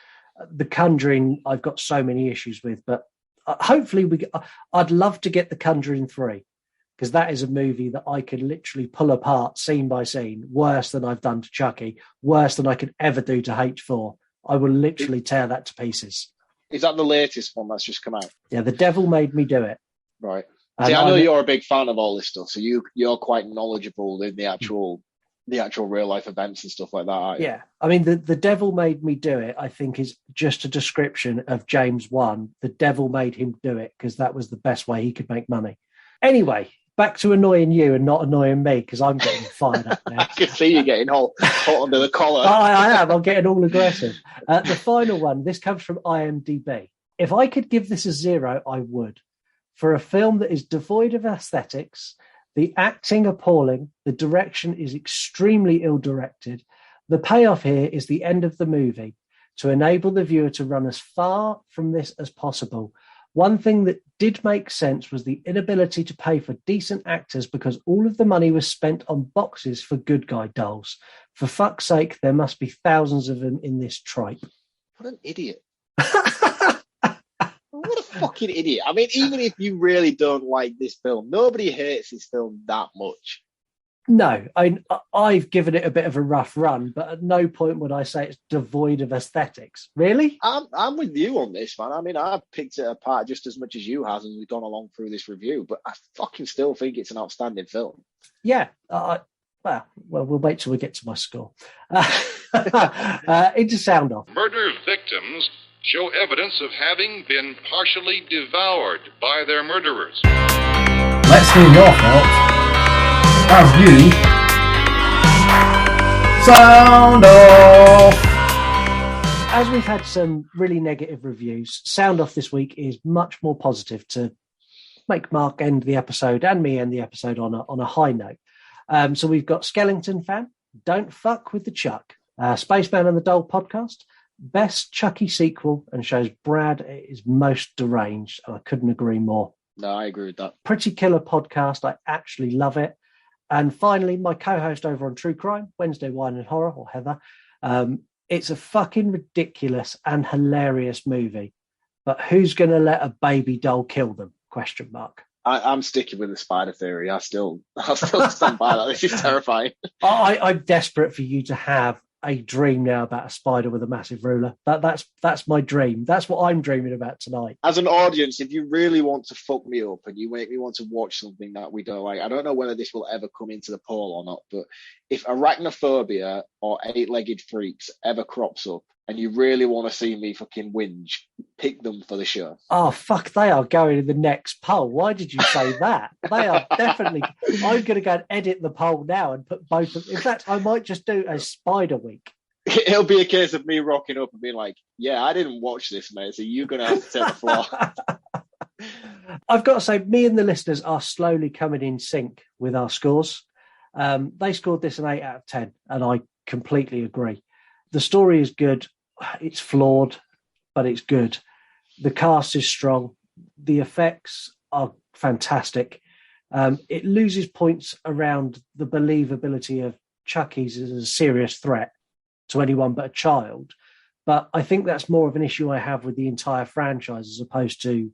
The Conjuring, I've got so many issues with, but hopefully I'd love to get The Conjuring 3, because that is a movie that I could literally pull apart scene by scene, worse than I've done to Chucky, worse than I could ever do to H4. I will literally tear that to pieces. Is that the latest one that's just come out? Yeah, The Devil Made Me Do It. Right. See, I know you're a big fan of all this stuff, so you're quite knowledgeable in the actual real life events and stuff like that, aren't you? Yeah. I mean, the Devil Made Me Do It, I think, is just a description of James 1. The devil made him do it because that was the best way he could make money. Anyway, back to annoying you and not annoying me, because I'm getting fired up now. I can see you getting hot under the collar. I am. I'm getting all aggressive. The final one, this comes from IMDb. If I could give this a 0, I would. For a film that is devoid of aesthetics, the acting appalling, the direction is extremely ill-directed, the payoff here is the end of the movie, to enable the viewer to run as far from this as possible. One thing that did make sense was the inability to pay for decent actors because all of the money was spent on boxes for good guy dolls. For fuck's sake, there must be thousands of them in this tripe. What an idiot. What a fucking idiot. I mean, even if you really don't like this film, nobody hates this film that much. No, I've given it a bit of a rough run, but at no point would I say it's devoid of aesthetics. Really? I'm with you on this, man. I mean, I've picked it apart just as much as you have as we've gone along through this review, but I fucking still think it's an outstanding film. Yeah. Well, we'll wait till we get to my score. Into sound off. Murder victims show evidence of having been partially devoured by their murderers. Let's hear your thoughts. Have you sound off? As we've had some really negative reviews, sound off this week is much more positive to make Mark end the episode and me end the episode on a high note. So we've got Skellington Fan, Don't Fuck with the Chuck, Spaceman and the Doll podcast, best Chucky sequel, and shows Brad is most deranged, and I couldn't agree more. No, I agree with that. Pretty killer podcast. I actually love it. And finally, my co-host over on True Crime, Wednesday Wine and Horror, or Heather. It's a fucking ridiculous and hilarious movie. But who's going to let a baby doll kill them? ? I'm sticking with the spider theory. I'll still stand by that. This is terrifying. I'm desperate for you to have a dream now about a spider with a massive ruler. That's my dream. That's what I'm dreaming about tonight. As an audience, if you really want to fuck me up and you make me want to watch something that we don't like, I don't know whether this will ever come into the poll or not, but if arachnophobia or 8-legged freaks ever crops up and you really want to see me fucking whinge, pick them for the show. Oh, fuck, they are going in the next poll. Why did you say that? They are definitely... I'm going to go and edit the poll now and put both of... In fact, I might just do a spider week. It'll be a case of me rocking up and being like, yeah, I didn't watch this, mate, so you're going to have to take the floor. I've got to say, me and the listeners are slowly coming in sync with our scores. They scored this an 8 out of 10, and I completely agree. The story is good. It's flawed, but it's good. The cast is strong. The effects are fantastic. It loses points around the believability of Chucky's as a serious threat to anyone but a child. But I think that's more of an issue I have with the entire franchise as opposed to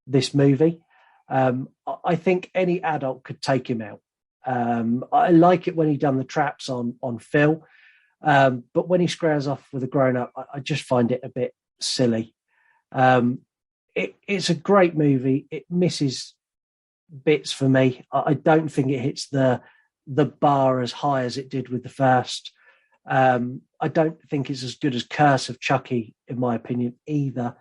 this movie. I think any adult could take him out. I like it when he done the traps on Phil. But when he squares off with a grown-up, I just find it a bit silly. It's a great movie. It misses bits for me. I don't think it hits the the bar as high as it did with the first. I don't think it's as good as Curse of Chucky, in my opinion, either.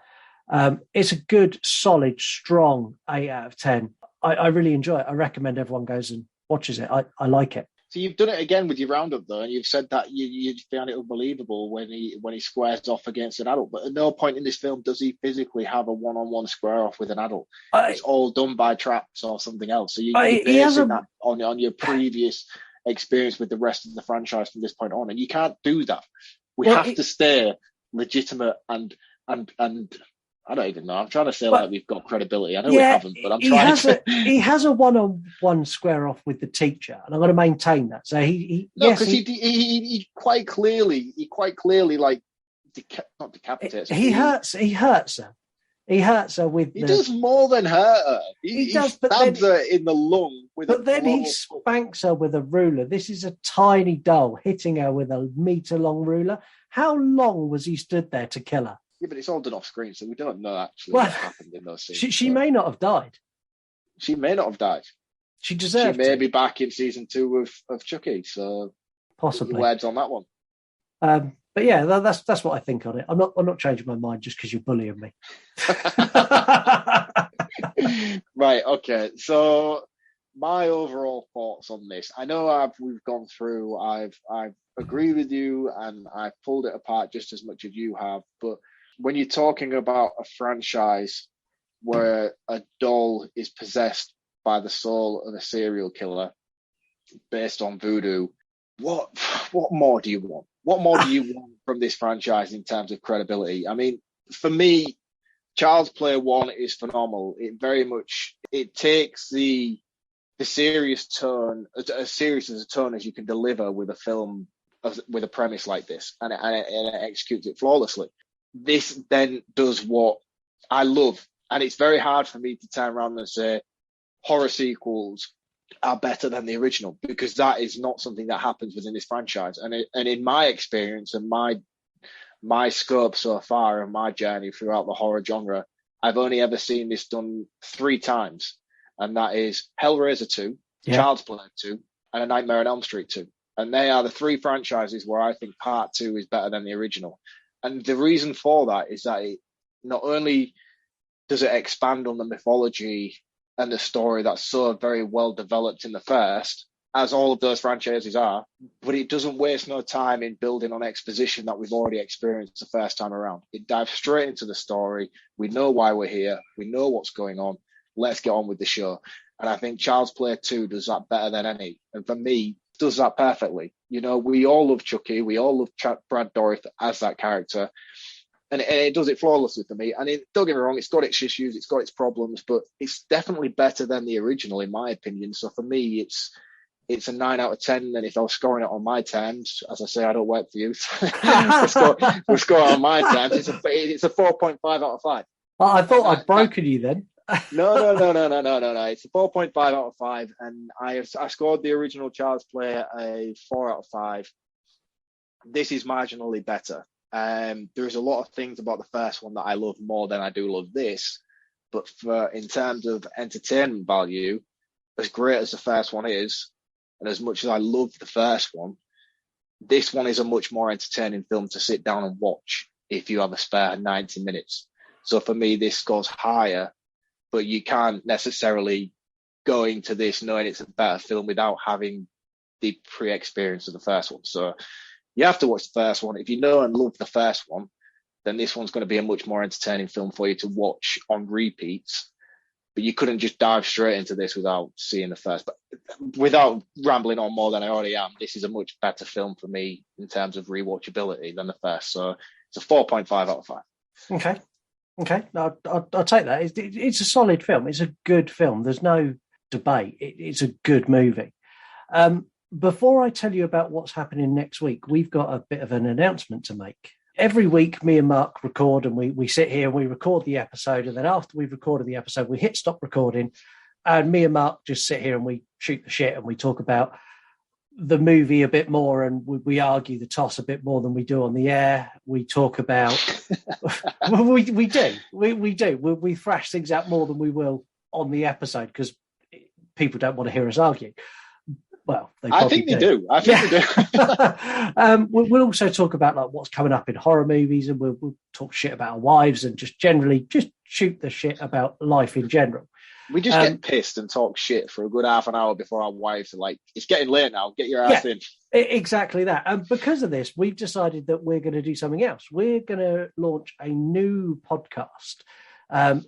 It's a good, solid, strong 8 out of 10. I really enjoy it. I recommend everyone goes and watches it. I like it. So you've done it again with your roundup, though, and you've said that you found it unbelievable when he squares off against an adult. But at no point in this film does he physically have a one-on-one square off with an adult. It's all done by traps or something else. So you're basing that on your previous experience with the rest of the franchise from this point on, and you can't do that. We have to stay legitimate and I don't even know. I'm trying to say like we've got credibility. I know we haven't, but I'm trying to. He has a one-on-one square off with the teacher, and I'm going to maintain that. So he quite clearly like not decapitates. He hurts her. He hurts her with. He does more than hurt her. He does, but stabs her in the lung with. But then he spanks her with a ruler. This is a tiny doll hitting her with a meter-long ruler. How long was he stood there to kill her? Yeah, but it's all done off screen, so we don't know actually what happened in those scenes. She may not have died. She may not have died. She deserved She may be back in season 2 of Chucky, so possibly words on that one. But yeah, that's what I think on it. I'm not changing my mind just because you're bullying me. Right. Okay. So my overall thoughts on this. I know we've gone through. I've agreed with you, and I've pulled it apart just as much as you have, but when you're talking about a franchise where a doll is possessed by the soul of a serial killer based on voodoo, what more do you want? What more do you want from this franchise in terms of credibility? I mean, for me, Child's Play 1 is phenomenal. It takes the serious tone, as serious as a tone as you can deliver with a film with a premise like this, and it executes it flawlessly. This then does what I love, and it's very hard for me to turn around and say horror sequels are better than the original, because that is not something that happens within this franchise. And in my experience and my scope so far and my journey throughout the horror genre, I've only ever seen this done 3 times, and that is Hellraiser 2, Child's Play 2, and A Nightmare on Elm Street 2. And they are the 3 franchises where I think Part 2 is better than the original. And the reason for that is that it not only does it expand on the mythology and the story that's so very well developed in the first, as all of those franchises are, but it doesn't waste no time in building on exposition that we've already experienced the first time around. It dives straight into the story. We know why we're here. We know what's going on. Let's get on with the show. And I think Child's Play 2 does that better than any. And for me, does that perfectly. You know, we all love Chucky. We all love Brad Dourif as that character. And it does it flawlessly for me. And don't get me wrong, it's got its issues, it's got its problems, but it's definitely better than the original, in my opinion. So for me, it's a 9 out of 10. And if I was scoring it on my terms, as I say, I don't work for you. we'll score it on my terms. It's a 4.5 out of 5. Well, I thought I'd broken you then. No. It's a 4.5 out of 5, and I scored the original Child's Play a 4 out of 5. This is marginally better. There's a lot of things about the first one that I love more than I do love this, but in terms of entertainment value, as great as the first one is, and as much as I love the first one, this one is a much more entertaining film to sit down and watch if you have a spare 90 minutes. So for me, this goes higher. But you can't necessarily go into this knowing it's a better film without having the pre-experience of the first one. So you have to watch the first one. If you know and love the first one, then this one's going to be a much more entertaining film for you to watch on repeats. But you couldn't just dive straight into this without seeing the first. But without rambling on more than I already am, this is a much better film for me in terms of rewatchability than the first. So it's a 4.5 out of 5. Okay, I'll take that. It's a solid film. It's a good film. There's no debate. It's a good movie. Before I tell you about what's happening next week, we've got a bit of an announcement to make. Every week, me and Marc record, and we sit here and we record the episode. And then after we've recorded the episode, we hit stop recording. And me and Marc just sit here and we shoot the shit and we talk about the movie a bit more, and we argue the toss a bit more than we do on the air. We talk about we do. We thrash things out more than we will on the episode because people don't want to hear us argue. Well, I think they do. I think they do. We'll also talk about like what's coming up in horror movies, and we'll talk shit about our wives and just generally just shoot the shit about life in general. We just get pissed and talk shit for a good half an hour before our wives are like, it's getting late now, get your ass in. Exactly that. And because of this, we've decided that we're going to do something else. We're going to launch a new podcast.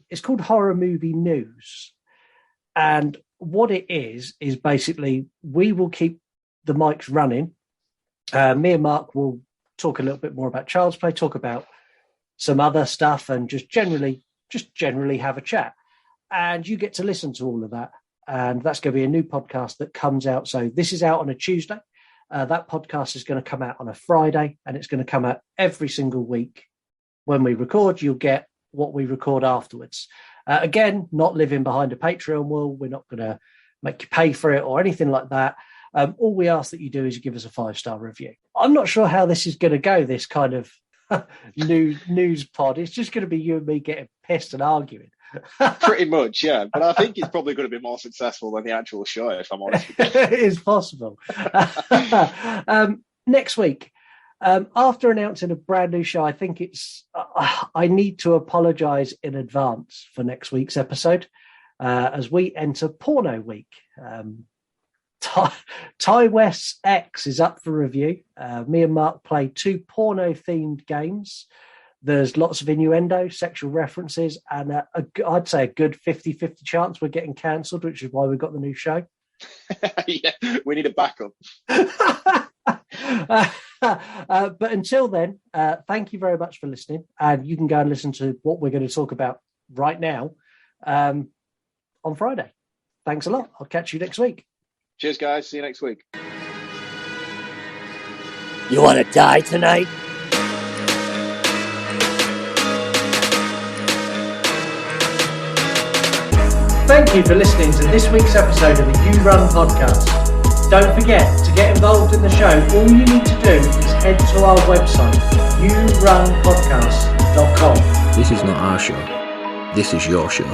It's called Horror Movie News. And what it is basically we will keep the mics running. Me and Mark will talk a little bit more about Child's Play, talk about some other stuff, and just generally have a chat. And you get to listen to all of that. And that's going to be a new podcast that comes out. So this is out on a Tuesday. That podcast is going to come out on a Friday, and it's going to come out every single week. When we record, you'll get what we record afterwards. Again, not living behind a Patreon wall. We're not going to make you pay for it or anything like that. All we ask that you do is you give us a 5-star review. I'm not sure how this is going to go, this kind of news pod. It's just going to be you and me getting pissed and arguing. Pretty much, yeah. But I think it's probably going to be more successful than the actual show, if I'm honest with you. It is possible. Next week, after announcing a brand new show, I think I need to apologise in advance for next week's episode as we enter Porno Week. Ty West's X is up for review. Me and Mark play 2 porno-themed games. There's lots of innuendo, sexual references, and I'd say a good 50-50 chance we're getting cancelled, which is why we've got the new show. Yeah, we need a backup. But until then, thank you very much for listening. And you can go and listen to what we're going to talk about right now on Friday. Thanks a lot. I'll catch you next week. Cheers, guys. See you next week. You want to die tonight? Thank you for listening to this week's episode of the You Run podcast. Don't forget to get involved in the show. All you need to do is head to our website, yourunpodcast.com. This is not our show. This is your show.